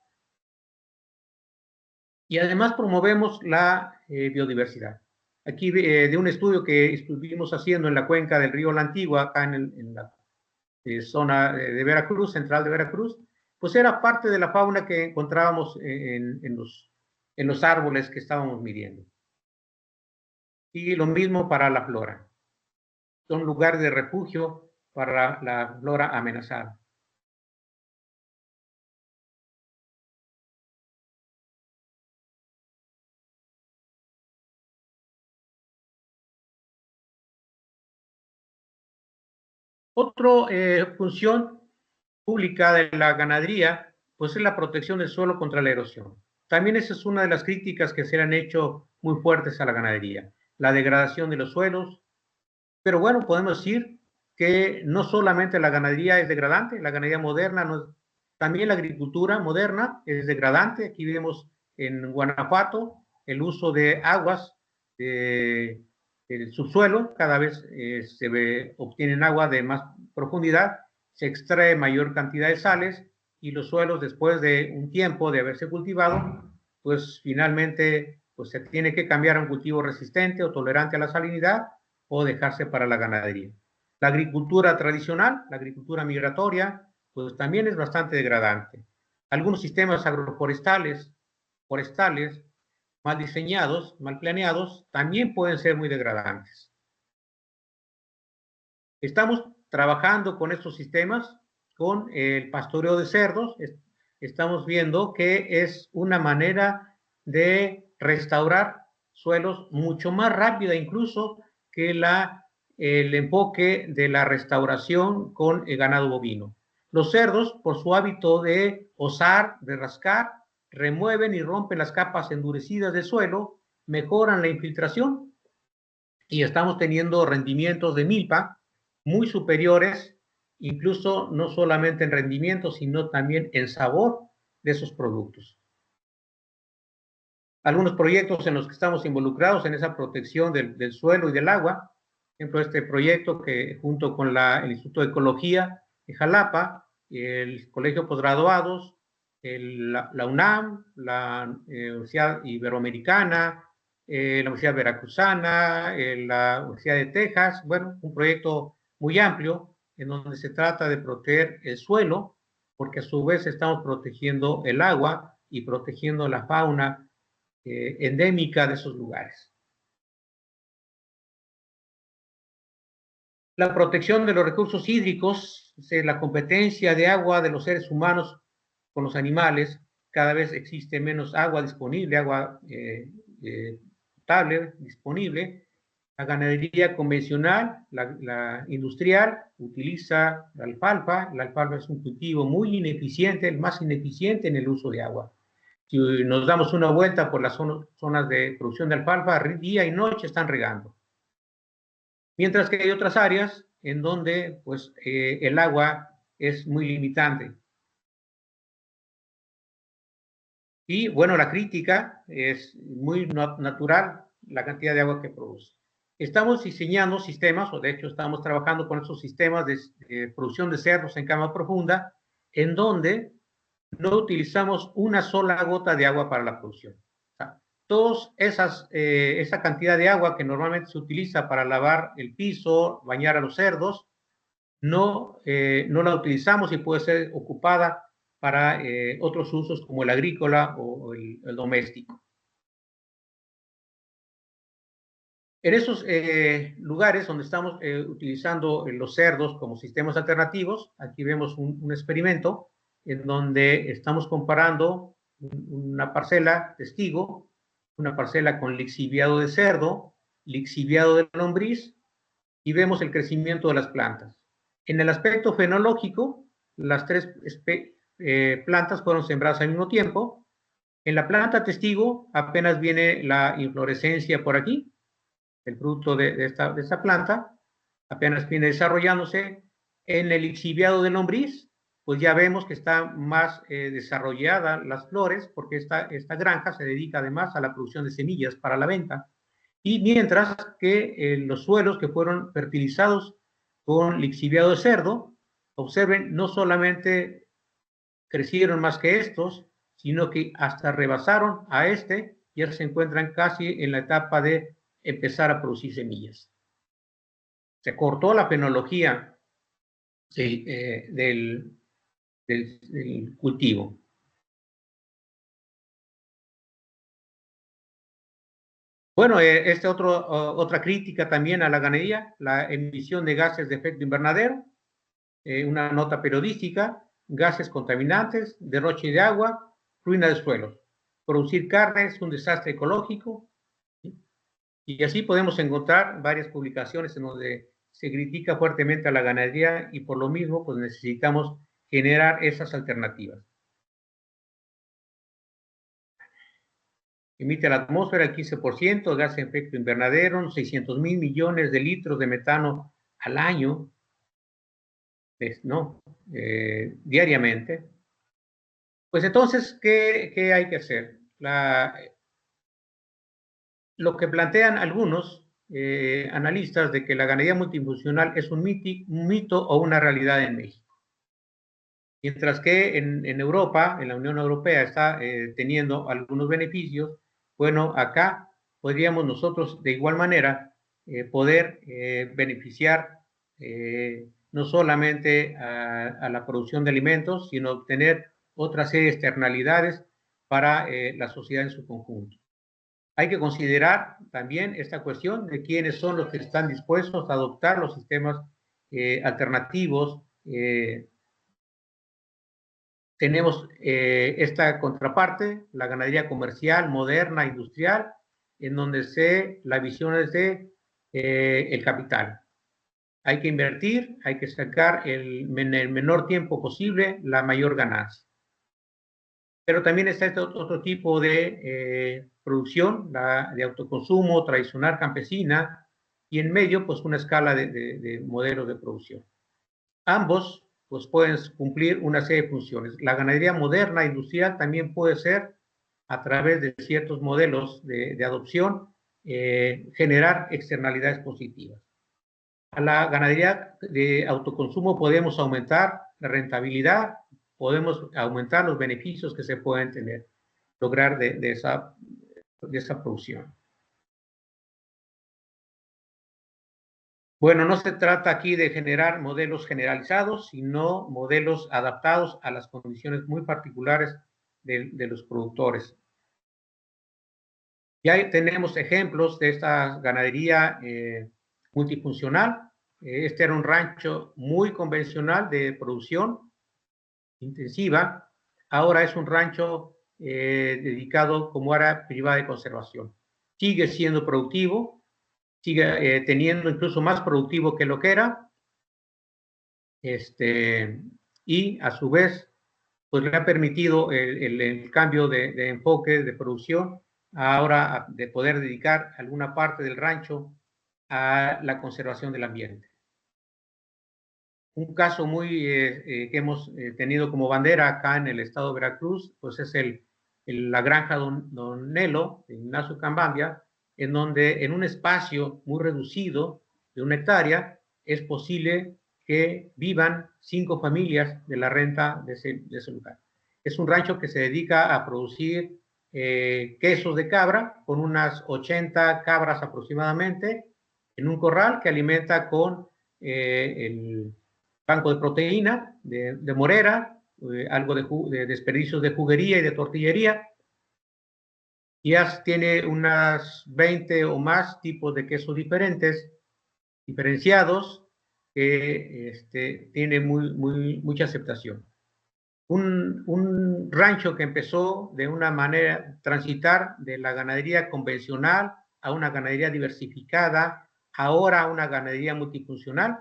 Y además promovemos la biodiversidad. Aquí de un estudio que estuvimos haciendo en la cuenca del río La Antigua, acá en la zona de Veracruz, central de Veracruz, pues era parte de la fauna que encontrábamos en los árboles que estábamos midiendo. Y lo mismo para la flora. Son lugares de refugio para la flora amenazada. Otra función pública de la ganadería, pues es la protección del suelo contra la erosión. También esa es una de las críticas que se le han hecho muy fuertes a la ganadería, la degradación de los suelos. Pero bueno, podemos decir que no solamente la ganadería es degradante, la ganadería moderna, también la agricultura moderna es degradante. Aquí vemos en Guanajuato el uso de aguas del subsuelo, cada vez obtienen agua de más profundidad, se extrae mayor cantidad de sales y los suelos, después de un tiempo de haberse cultivado, pues finalmente pues, se tiene que cambiar a un cultivo resistente o tolerante a la salinidad o dejarse para la ganadería. La agricultura tradicional, la agricultura migratoria, pues también es bastante degradante. Algunos sistemas agroforestales, mal diseñados, mal planeados, también pueden ser muy degradantes. Estamos trabajando con estos sistemas, con el pastoreo de cerdos. Estamos viendo que es una manera de restaurar suelos mucho más rápida incluso que el enfoque de la restauración con el ganado bovino. Los cerdos, por su hábito de osar, de rascar, remueven y rompen las capas endurecidas del suelo, mejoran la infiltración y estamos teniendo rendimientos de milpa muy superiores incluso no solamente en rendimiento, sino también en sabor de esos productos. Algunos proyectos en los que estamos involucrados en esa protección del suelo y del agua, por ejemplo, este proyecto que junto con el Instituto de Ecología de Jalapa, el Colegio de Posgraduados, la UNAM, la Universidad Iberoamericana, la Universidad Veracruzana, la Universidad de Texas, bueno, un proyecto muy amplio en donde se trata de proteger el suelo, porque a su vez estamos protegiendo el agua y protegiendo la fauna endémica de esos lugares. La protección de los recursos hídricos, la competencia de agua de los seres humanos con los animales, cada vez existe menos agua disponible, agua potable disponible. La ganadería convencional, la industrial, utiliza la alfalfa. La alfalfa es un cultivo muy ineficiente, el más ineficiente en el uso de agua. Si nos damos una vuelta por las zonas de producción de alfalfa, día y noche están regando. Mientras que hay otras áreas en donde pues, el agua es muy limitante. Y bueno, la crítica es muy natural, la cantidad de agua que produce. Estamos diseñando sistemas, o de hecho estamos trabajando con esos sistemas de producción de cerdos en cama profunda, en donde no utilizamos una sola gota de agua para la producción. O sea, esa cantidad de agua que normalmente se utiliza para lavar el piso, bañar a los cerdos, no la utilizamos y puede ser ocupada para otros usos como el agrícola o el doméstico. En esos lugares donde estamos utilizando los cerdos como sistemas alternativos, aquí vemos un experimento en donde estamos comparando una parcela testigo, una parcela con lixiviado de cerdo, lixiviado de lombriz, y vemos el crecimiento de las plantas. En el aspecto fenológico, las tres plantas fueron sembradas al mismo tiempo. En la planta testigo apenas viene la inflorescencia por aquí, el fruto de esta planta, apenas viene desarrollándose. En el lixiviado de lombriz, pues ya vemos que está más desarrollada las flores, porque esta granja se dedica además a la producción de semillas para la venta. Y mientras que los suelos que fueron fertilizados con lixiviado de cerdo, observen, no solamente crecieron más que estos, sino que hasta rebasaron a y ya se encuentran casi en la etapa de empezar a producir semillas. Se cortó la fenología del cultivo. Bueno, otra crítica también a la ganadería, la emisión de gases de efecto invernadero, una nota periodística, gases contaminantes, derroche de agua, ruina de suelos. Producir carne es un desastre ecológico, ¿sí? Y así podemos encontrar varias publicaciones en donde se critica fuertemente a la ganadería y por lo mismo pues necesitamos generar esas alternativas. Emite a la atmósfera el 15%, gas de efecto invernadero, 600,000 millones de litros de metano al año, diariamente. Pues entonces, ¿qué hay que hacer? Lo que plantean algunos analistas de que la ganadería multifuncional es un mito o una realidad en México. Mientras que en Europa, en la Unión Europea, está teniendo algunos beneficios, bueno, acá podríamos nosotros de igual manera poder beneficiar no solamente a la producción de alimentos, sino obtener otra serie de externalidades para la sociedad en su conjunto. Hay que considerar también esta cuestión de quiénes son los que están dispuestos a adoptar los sistemas alternativos. Tenemos esta contraparte, la ganadería comercial, moderna, industrial, en donde la visión es de el capital. Hay que invertir, hay que sacar en el menor tiempo posible la mayor ganancia. Pero también está este otro tipo de producción, la de autoconsumo tradicional campesina, y en medio, pues una escala de modelos de producción. ambos pues, pueden cumplir una serie de funciones. La ganadería moderna industrial también puede ser, a través de ciertos modelos de adopción, generar externalidades positivas. A la ganadería de autoconsumo podemos aumentar la rentabilidad, podemos aumentar los beneficios que se pueden tener, lograr de esa producción. Bueno, no se trata aquí de generar modelos generalizados, sino modelos adaptados a las condiciones muy particulares de los productores. Ya tenemos ejemplos de esta ganadería multifuncional. Este era un rancho muy convencional de producción intensiva. Ahora es un rancho dedicado como área privada de conservación. Sigue siendo productivo, sigue teniendo incluso más productivo que lo que era. Y a su vez, pues le ha permitido el cambio de enfoque de producción, ahora de poder dedicar alguna parte del rancho a la conservación del ambiente. Un caso que hemos tenido como bandera acá en el estado de Veracruz, pues es la granja Don Nelo, en Ignacio Cambambia, en donde en un espacio muy reducido de 1 hectárea es posible que vivan 5 familias de la renta de ese lugar. Es un rancho que se dedica a producir quesos de cabra, con unas 80 cabras aproximadamente, en un corral que alimenta con el banco de proteína, de morera, algo de desperdicios de juguería y de tortillería. Ya tiene unas 20 o más tipos de quesos diferenciados, que tiene mucha aceptación. Un rancho que empezó de una manera, transitar de la ganadería convencional a una ganadería diversificada, ahora a una ganadería multifuncional,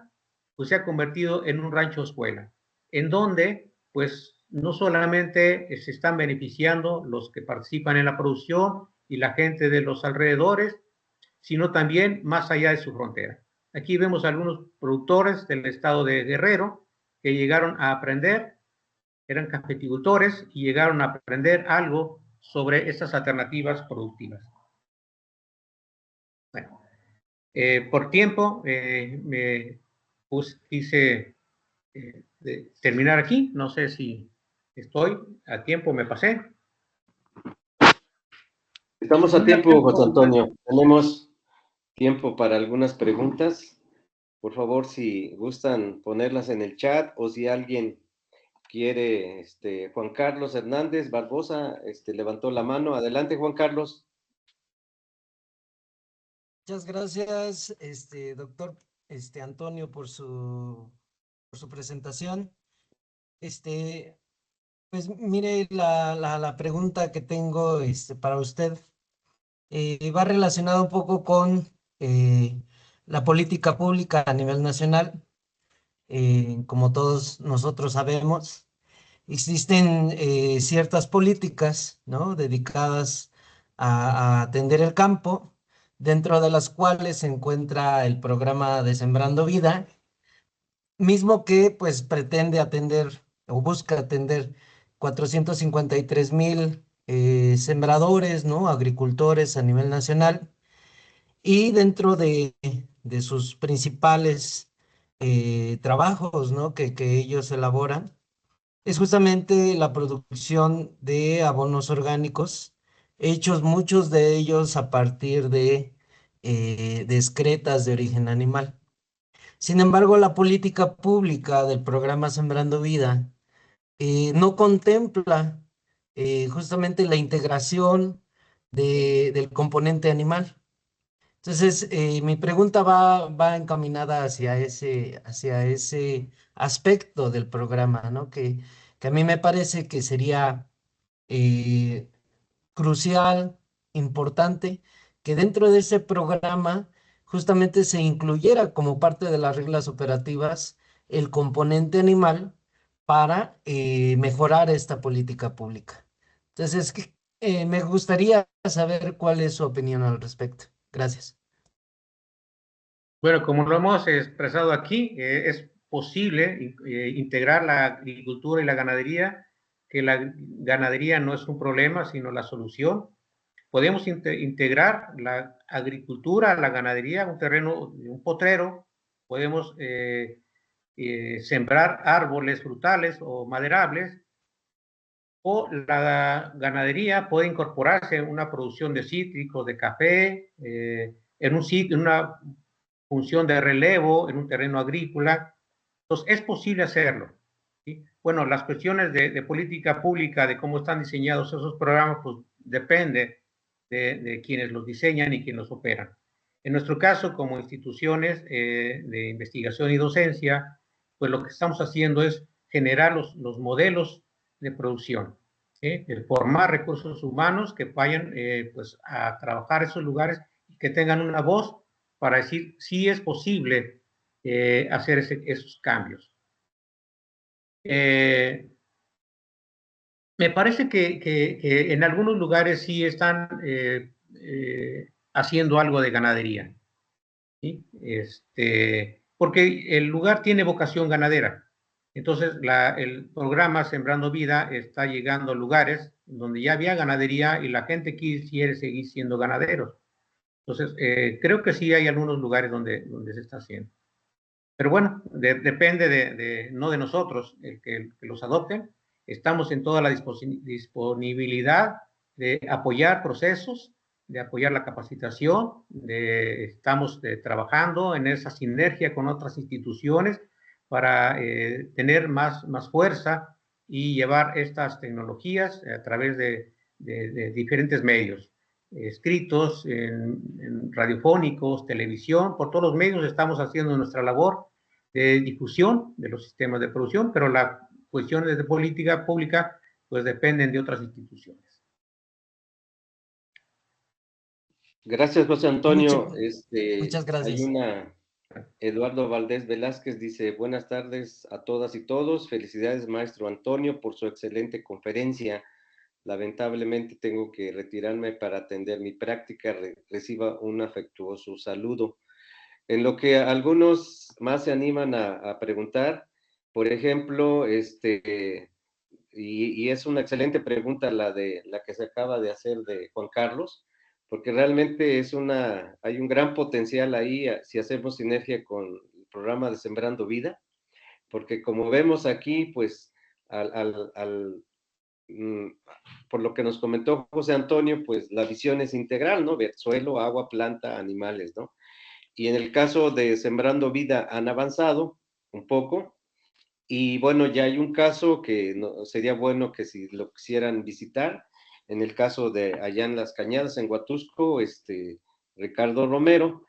pues se ha convertido en un rancho escuela, en donde pues no solamente se están beneficiando los que participan en la producción y la gente de los alrededores, sino también más allá de su frontera. Aquí vemos algunos productores del estado de Guerrero que llegaron a aprender, eran cafeticultores y llegaron a aprender algo sobre estas alternativas productivas. Bueno, por tiempo quise terminar aquí. No sé si estoy a tiempo, me pasé. Estamos a tiempo, José Antonio. Tenemos tiempo para algunas preguntas. Por favor, si gustan ponerlas en el chat o si alguien quiere, Juan Carlos Hernández Barbosa, levantó la mano. Adelante, Juan Carlos. Muchas gracias, doctor Antonio, por su presentación. Pues mire, la pregunta que tengo para usted va relacionada un poco con la política pública a nivel nacional. Como todos nosotros sabemos, existen ciertas políticas, ¿no?, dedicadas a atender el campo, dentro de las cuales se encuentra el programa de Sembrando Vida, mismo que pues pretende atender o busca atender 453,000 sembradores, ¿no?, agricultores a nivel nacional, y dentro de sus principales trabajos, ¿no?, que ellos elaboran, es justamente la producción de abonos orgánicos, hechos muchos de ellos a partir de excretas de origen animal. Sin embargo, la política pública del programa Sembrando Vida no contempla justamente la integración del componente animal. Entonces, mi pregunta va encaminada hacia ese aspecto del programa, ¿no? Que a mí me parece que sería crucial, importante, que dentro de ese programa justamente se incluyera como parte de las reglas operativas el componente animal para mejorar esta política pública. Entonces, me gustaría saber cuál es su opinión al respecto. Gracias. Bueno, como lo hemos expresado aquí, es posible integrar la agricultura y la ganadería, que la ganadería no es un problema, sino la solución. Podemos integrar la agricultura, la ganadería, un terreno, un potrero, podemos sembrar árboles frutales o maderables, o la ganadería puede incorporarse en una producción de cítricos, de café, en una función de relevo, en un terreno agrícola. Entonces, es posible hacerlo, ¿sí? Bueno, las cuestiones de política pública, de cómo están diseñados esos programas, pues depende de quienes los diseñan y quienes los operan. En nuestro caso, como instituciones de investigación y docencia, pues lo que estamos haciendo es generar los modelos de producción, ¿sí? El formar recursos humanos que vayan pues a trabajar esos lugares y que tengan una voz para decir si es posible hacer esos cambios. Me parece que en algunos lugares sí están haciendo algo de ganadería, ¿sí? Porque el lugar tiene vocación ganadera. Entonces, el programa Sembrando Vida está llegando a lugares donde ya había ganadería y la gente quiere seguir siendo ganaderos. Entonces, creo que sí hay algunos lugares donde se está haciendo. Pero bueno, depende no de nosotros, el que los adopten. Estamos en toda la disponibilidad de apoyar procesos, de apoyar la capacitación, estamos trabajando en esa sinergia con otras instituciones para tener más fuerza y llevar estas tecnologías a través de diferentes medios, escritos, en radiofónicos, televisión, por todos los medios estamos haciendo nuestra labor de difusión de los sistemas de producción, pero las cuestiones de política pública pues dependen de otras instituciones. Gracias, José Antonio. Muchas gracias. Eduardo Valdés Velázquez dice, buenas tardes a todas y todos. Felicidades, maestro Antonio, por su excelente conferencia. Lamentablemente tengo que retirarme para atender mi práctica. Reciba un afectuoso saludo. En lo que algunos más se animan a preguntar, por ejemplo, y es una excelente pregunta la que se acaba de hacer de Juan Carlos, porque realmente hay un gran potencial ahí si hacemos sinergia con el programa de Sembrando Vida, porque como vemos aquí, pues por lo que nos comentó José Antonio, pues la visión es integral, ¿no? Ver suelo, agua, planta, animales, ¿no? Y en el caso de Sembrando Vida han avanzado un poco. Y bueno, ya hay un caso que sería bueno que si lo quisieran visitar, en el caso de allá en Las Cañadas, en Huatusco, Ricardo Romero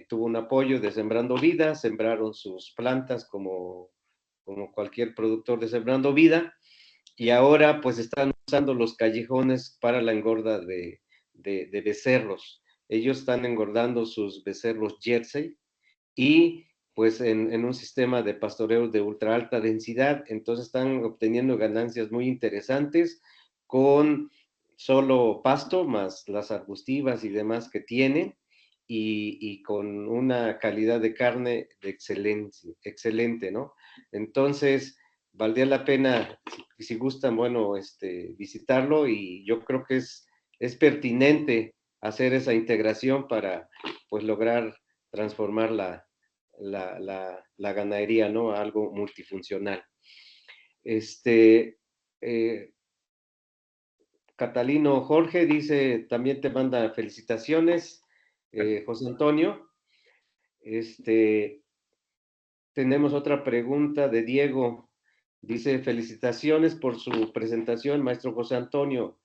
tuvo un apoyo de Sembrando Vida, sembraron sus plantas como cualquier productor de Sembrando Vida, y ahora pues están usando los callejones para la engorda de becerros. Ellos están engordando sus becerros Jersey y pues en un sistema de pastoreo de ultra alta densidad, entonces están obteniendo ganancias muy interesantes con solo pasto más las arbustivas y demás que tienen y con una calidad de carne de excelente, ¿no? Entonces, valdría la pena, si gustan, bueno, visitarlo, y yo creo que es pertinente hacer esa integración para pues lograr transformar la ganadería, ¿no? A algo multifuncional. Catalino Jorge dice, también te manda felicitaciones, José Antonio. Tenemos otra pregunta de Diego. Dice, felicitaciones por su presentación, maestro José Antonio.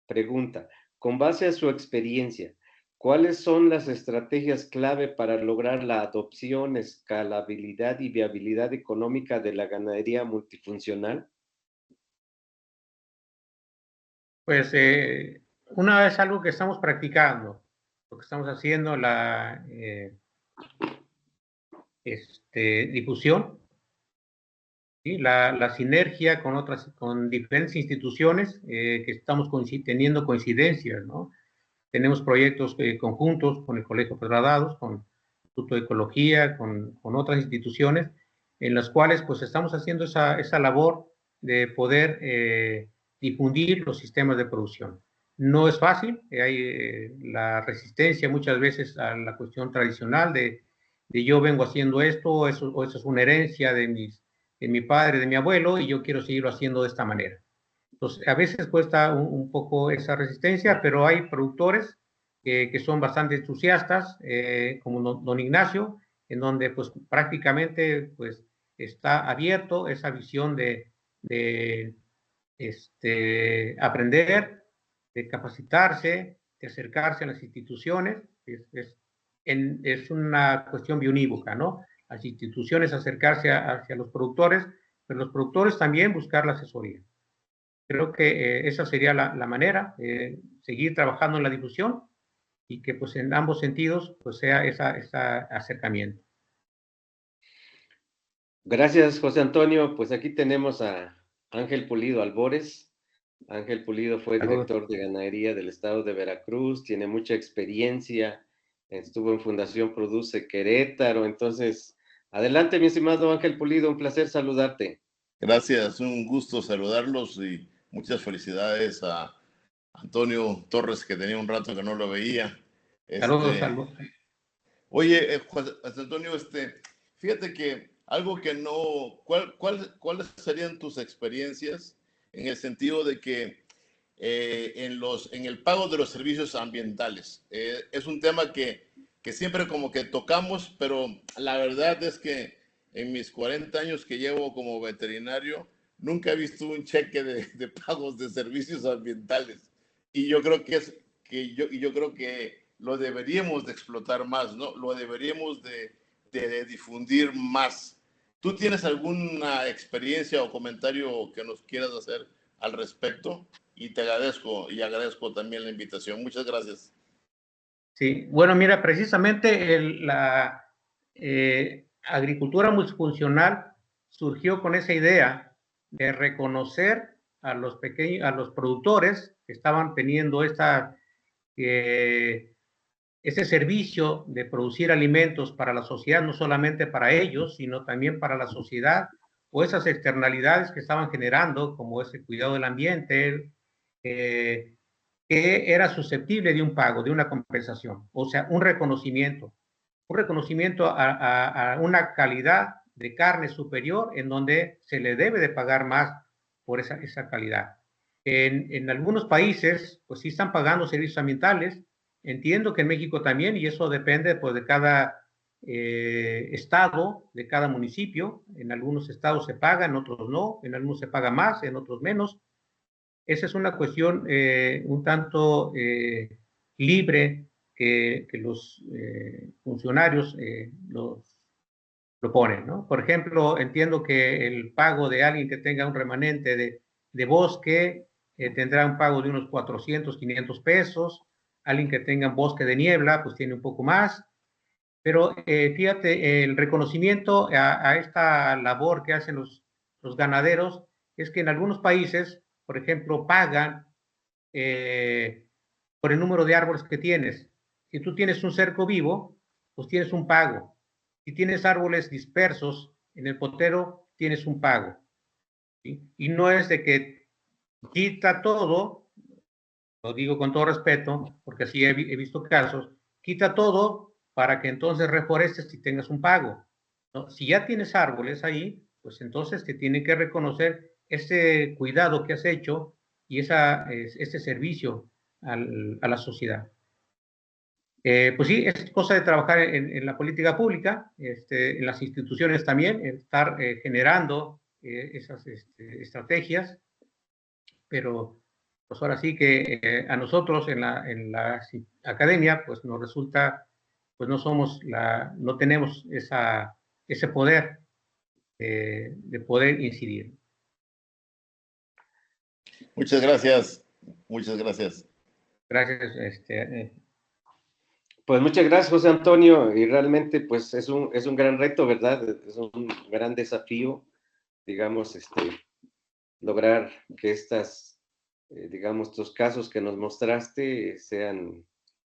Pregunta, con base a su experiencia, ¿cuáles son las estrategias clave para lograr la adopción, escalabilidad y viabilidad económica de la ganadería multifuncional? Pues una vez algo que estamos practicando, lo que estamos haciendo, la difusión, ¿sí? La sinergia con diferentes instituciones que estamos teniendo coincidencias, ¿no? Tenemos proyectos conjuntos con el Colegio Pedradados, con el Instituto de Ecología, con otras instituciones, en las cuales pues estamos haciendo esa labor de poder difundir los sistemas de producción. No es fácil, hay la resistencia muchas veces a la cuestión tradicional de yo vengo haciendo esto, o eso es una herencia de mi padre, de mi abuelo, y yo quiero seguirlo haciendo de esta manera. Entonces, a veces cuesta un poco esa resistencia, pero hay productores que son bastante entusiastas, como don Ignacio, en donde pues prácticamente pues está abierto esa visión de aprender, de capacitarse, de acercarse a las instituciones. Es una cuestión bionívoca, ¿no? Las instituciones acercarse hacia los productores, pero los productores también buscar la asesoría. Creo que esa sería la manera, seguir trabajando en la difusión y que pues en ambos sentidos pues sea ese acercamiento. Gracias, José Antonio. Pues aquí tenemos a Ángel Pulido Albores. Ángel Pulido fue director de ganadería del estado de Veracruz, tiene mucha experiencia, estuvo en Fundación Produce Querétaro. Entonces, adelante, mi estimado Ángel Pulido, un placer saludarte. Gracias, un gusto saludarlos y muchas felicidades a Antonio Torres, que tenía un rato que no lo veía. Saludos. Oye, José Antonio, fíjate que algo que no, ¿cuáles serían tus experiencias en el sentido de que en el pago de los servicios ambientales? Es un tema que siempre como que tocamos, pero la verdad es que en mis 40 años que llevo como veterinario, nunca he visto un cheque de pagos de servicios ambientales. Y yo creo yo creo que lo deberíamos de explotar más, ¿no? Lo deberíamos de difundir más. ¿Tú tienes alguna experiencia o comentario que nos quieras hacer al respecto? Y te agradezco también la invitación. Muchas gracias. Sí, bueno, mira, precisamente la agricultura multifuncional surgió con esa idea de reconocer a los productores que estaban teniendo ese servicio de producir alimentos para la sociedad, no solamente para ellos, sino también para la sociedad, o esas externalidades que estaban generando, como ese cuidado del ambiente, que era susceptible de un pago, de una compensación, o sea, un reconocimiento a una calidad de carne superior en donde se le debe de pagar más por esa calidad. En algunos países, pues sí están pagando servicios ambientales. Entiendo que en México también, y eso depende pues, de cada estado, de cada municipio. En algunos estados se paga, en otros no, en algunos se paga más, en otros menos. Esa es una cuestión un tanto libre que los funcionarios lo ponen, ¿no? Por ejemplo, entiendo que el pago de alguien que tenga un remanente de bosque tendrá un pago de unos 400, 500 pesos. Alguien que tenga un bosque de niebla, pues tiene un poco más. Pero fíjate, el reconocimiento a esta labor que hacen los ganaderos es que en algunos países, por ejemplo, pagan por el número de árboles que tienes. Si tú tienes un cerco vivo, pues tienes un pago. Si tienes árboles dispersos en el potero, tienes un pago. ¿Sí? Y no es de que quita todo, lo digo con todo respeto, porque así he visto casos, quita todo para que entonces reforestes y tengas un pago, ¿no? Si ya tienes árboles ahí, pues entonces te tienen que reconocer ese cuidado que has hecho y ese servicio a la sociedad. Pues sí, es cosa de trabajar en la política pública, en las instituciones también, estar generando esas estrategias, pero pues ahora sí que a nosotros en la academia pues nos resulta, pues no tenemos ese poder de poder incidir. Muchas gracias. Muchas gracias. Gracias. Pues muchas gracias, José Antonio, y realmente pues es un gran reto, ¿verdad? Es un gran desafío, digamos, lograr que digamos, estos casos que nos mostraste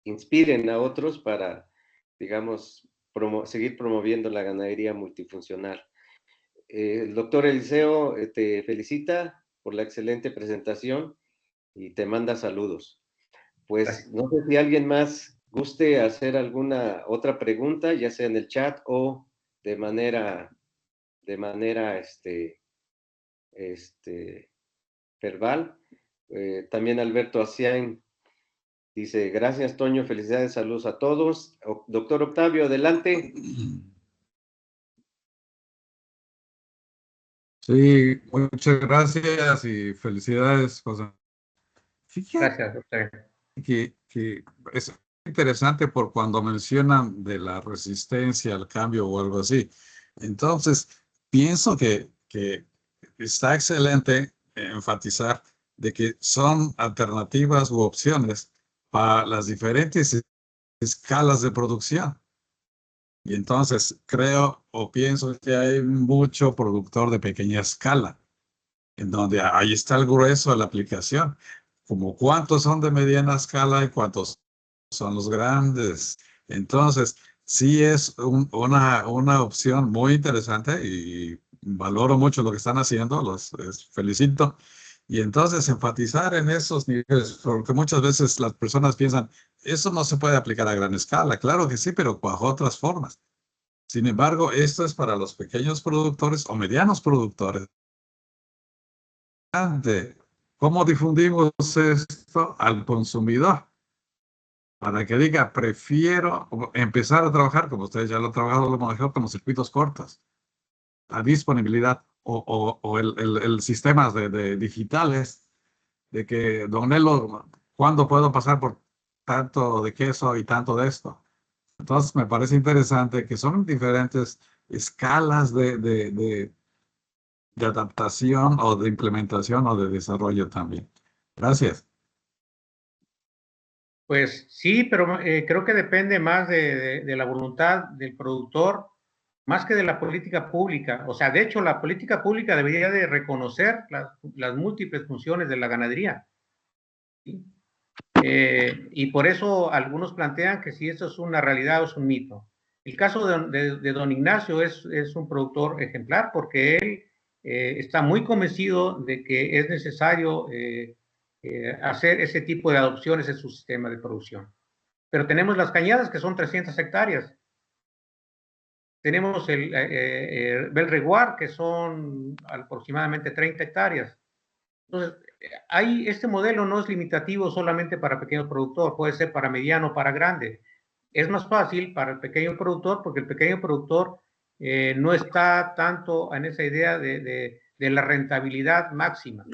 inspiren a otros para, digamos, seguir promoviendo la ganadería multifuncional. el doctor Eliseo te felicita por la excelente presentación y te manda saludos. Pues no sé si alguien más guste hacer alguna otra pregunta, ya sea en el chat o de manera verbal. También Alberto Acián dice, gracias Toño, felicidades, saludos a todos. Doctor Octavio, adelante. Sí, muchas gracias y felicidades, José. Fíjate Gracias, doctor. que es interesante por cuando mencionan de la resistencia al cambio o algo así. Entonces, pienso que está excelente enfatizar de que son alternativas u opciones para las diferentes escalas de producción. Y entonces creo o pienso que hay mucho productor de pequeña escala, en donde ahí está el grueso de la aplicación, como cuántos son de mediana escala y cuántos son los grandes. Entonces, sí es una opción muy interesante y valoro mucho lo que están haciendo, los felicito. Y entonces enfatizar en esos niveles, porque muchas veces las personas piensan, eso no se puede aplicar a gran escala. Claro que sí, pero bajo otras formas. Sin embargo, esto es para los pequeños productores o medianos productores. ¿Cómo difundimos esto al consumidor? Para que diga, prefiero empezar a trabajar, como ustedes ya lo han trabajado, lo mejor como circuitos cortos, la disponibilidad o el sistemas de digitales, de que, don Elo, ¿cuándo puedo pasar por tanto de queso y tanto de esto? Entonces, me parece interesante que son diferentes escalas de adaptación o de implementación o de desarrollo también. Gracias. Pues sí, pero creo que depende más de la voluntad del productor, más que de la política pública. O sea, de hecho, la política pública debería de reconocer las múltiples funciones de la ganadería. ¿Sí? Y por eso algunos plantean que si esto es una realidad o es un mito. El caso de don Ignacio es un productor ejemplar porque él está muy convencido de que es necesario hacer ese tipo de adopciones en su sistema de producción. Pero tenemos las cañadas que son 300 hectáreas. Tenemos el Belreguard que son aproximadamente 30 hectáreas. Entonces, este modelo no es limitativo solamente para pequeño productor, puede ser para mediano, para grande. Es más fácil para el pequeño productor porque el pequeño productor no está tanto en esa idea de la rentabilidad máxima.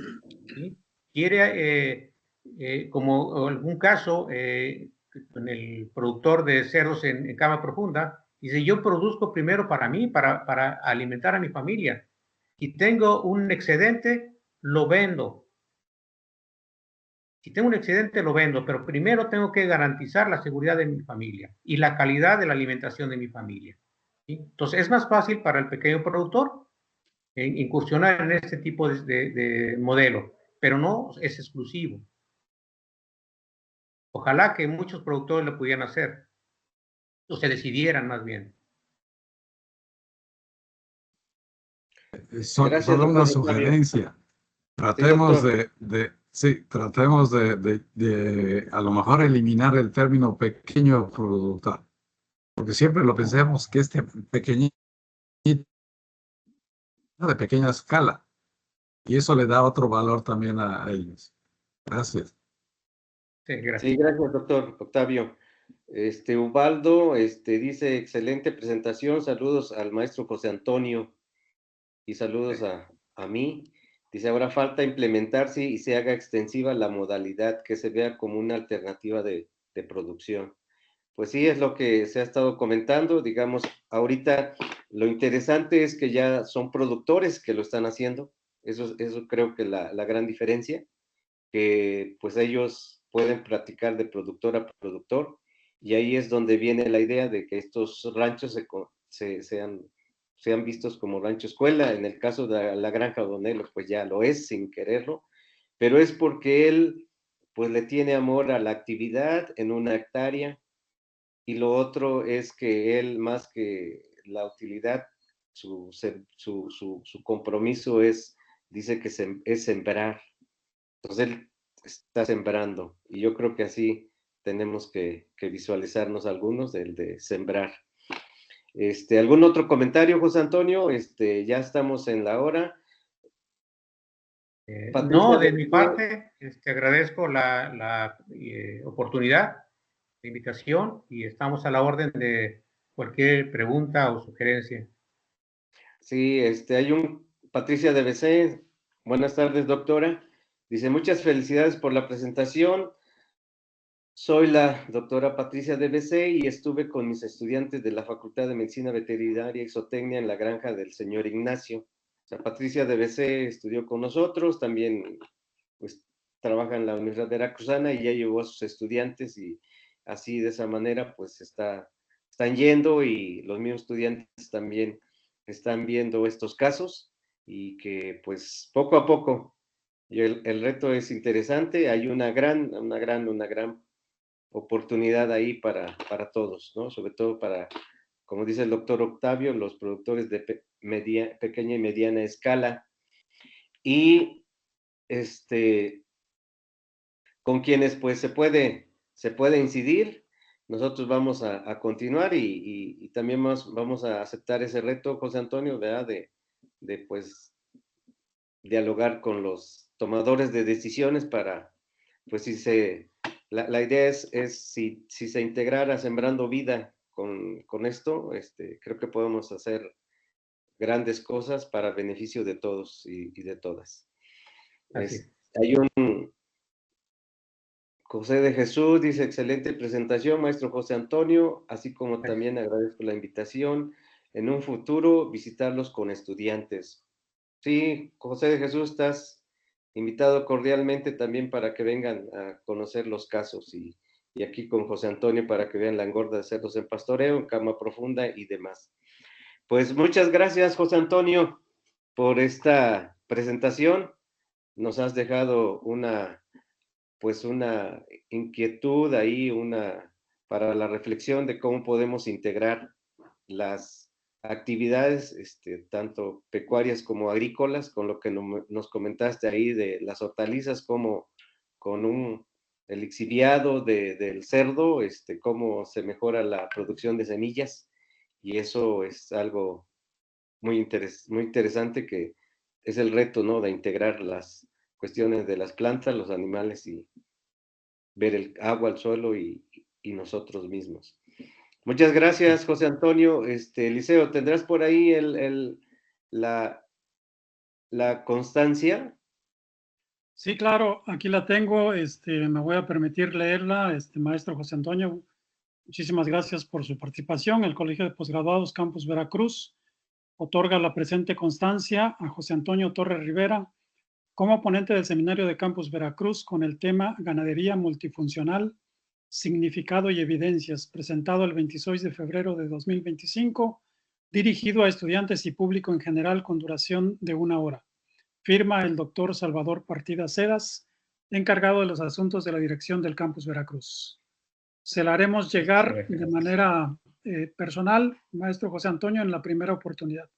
¿Sí? Quiere, como en algún caso, en el productor de cerdos en cama profunda, dice, yo produzco primero para mí, para alimentar a mi familia. Si tengo un excedente, lo vendo. Si tengo un excedente, lo vendo, pero primero tengo que garantizar la seguridad de mi familia y la calidad de la alimentación de mi familia. ¿Sí? Entonces, es más fácil para el pequeño productor incursionar en este tipo de modelo, pero no es exclusivo. Ojalá que muchos productores lo pudieran hacer, o se decidieran más bien. Gracias, Solo una doctor Octavio. sugerencia. Sí, Tratemos doctor. tratemos de a lo mejor eliminar el término pequeño productor, porque siempre lo pensemos que este pequeñito de pequeña escala, y eso le da otro valor también a ellos. Gracias. Sí, gracias. Sí, gracias, doctor Octavio. Ubaldo, dice, excelente presentación, saludos al maestro José Antonio y saludos a mí. Dice, ahora falta implementarse y se haga extensiva la modalidad que se vea como una alternativa de producción. Pues sí, es lo que se ha estado comentando. Digamos, ahorita lo interesante es que ya son productores que lo están haciendo. Eso creo que la gran diferencia, que pues ellos pueden practicar de productor a productor y ahí es donde viene la idea de que estos ranchos sean vistos como rancho escuela. En el caso de la granja Donelo, pues ya lo es sin quererlo, pero es porque él pues le tiene amor a la actividad en una hectárea y lo otro es que él más que la utilidad su compromiso dice que es sembrar. Entonces él está sembrando, y yo creo que así tenemos que visualizarnos algunos del de sembrar. ¿Algún otro comentario, José Antonio? Ya estamos en la hora. No, de mi parte, agradezco la oportunidad, la invitación, y estamos a la orden de cualquier pregunta o sugerencia. Sí, hay Patricia de BC. Buenas tardes, doctora. Dice, muchas felicidades por la presentación. Soy la doctora Patricia de BC y estuve con mis estudiantes de la Facultad de Medicina Veterinaria y Zootecnia en la granja del señor Ignacio. O sea, Patricia de BC estudió con nosotros, también pues trabaja en la Universidad Veracruzana y ya llevó a sus estudiantes, y así de esa manera pues están yendo, y los mismos estudiantes también están viendo estos casos, y que pues poco a poco, y el reto es interesante, hay una gran oportunidad ahí para todos, ¿no? Sobre todo para, como dice el doctor Octavio, los productores de pequeña y mediana escala, y con quienes pues se puede incidir. Nosotros vamos a continuar, y también vamos a aceptar ese reto, José Antonio, ¿verdad? De pues dialogar con los tomadores de decisiones para, pues la idea es si se integrara Sembrando Vida con esto, creo que podemos hacer grandes cosas para beneficio de todos y de todas. Hay José de Jesús, dice, excelente presentación, maestro José Antonio, así como también agradezco la invitación. En un futuro, visitarlos con estudiantes. Sí, José de Jesús, estás invitado cordialmente también para que vengan a conocer los casos, y aquí con José Antonio para que vean la engorda de cerdos en pastoreo, en cama profunda y demás. Pues muchas gracias, José Antonio, por esta presentación. Nos has dejado una inquietud ahí, para la reflexión de cómo podemos integrar las actividades, tanto pecuarias como agrícolas, con lo que nos comentaste ahí de las hortalizas, como con el lixiviado del cerdo, cómo se mejora la producción de semillas, y eso es algo muy interesante, que es el reto, ¿no? De integrar las cuestiones de las plantas, los animales, y ver el agua, el suelo y nosotros mismos. Muchas gracias, José Antonio. Eliseo, ¿tendrás por ahí la constancia? Sí, claro, aquí la tengo. Me voy a permitir leerla. Maestro José Antonio, muchísimas gracias por su participación. El Colegio de Posgraduados Campus Veracruz otorga la presente constancia a José Antonio Torres Rivera como ponente del Seminario de Campus Veracruz con el tema Ganadería Multifuncional, Significado y Evidencias, presentado el 26 de febrero de 2025, dirigido a estudiantes y público en general con duración de 1 hora. Firma el doctor Salvador Partida Sedas, encargado de los asuntos de la dirección del Campus Veracruz. Se la haremos llegar de manera personal, maestro José Antonio, en la primera oportunidad.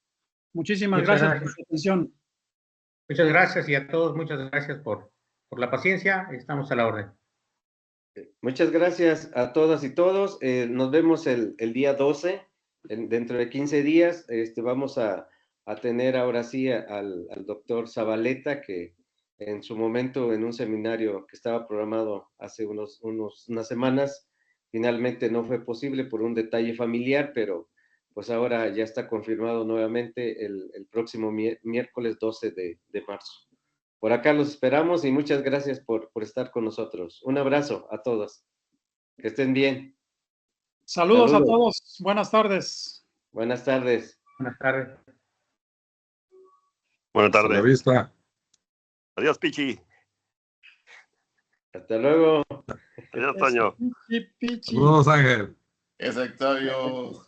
Muchísimas gracias por su atención. Muchas gracias, y a todos muchas gracias por la paciencia. Estamos a la orden. Muchas gracias a todas y todos. Nos vemos el día 12, dentro de 15 días. Vamos a tener ahora sí al doctor Zabaleta, que en su momento, en un seminario que estaba programado hace unas semanas, finalmente no fue posible por un detalle familiar, pero pues ahora ya está confirmado nuevamente el próximo miércoles 12 de marzo. Por acá los esperamos, y muchas gracias por estar con nosotros. Un abrazo a todos. Que estén bien. Saludos a todos. Buenas tardes. Buenas tardes. Buenas tardes. Buenas tardes. Hasta la vista. Adiós, Pichi. Hasta luego. Adiós, Toño. Pichi. Saludos, Ángel. Es Octavio.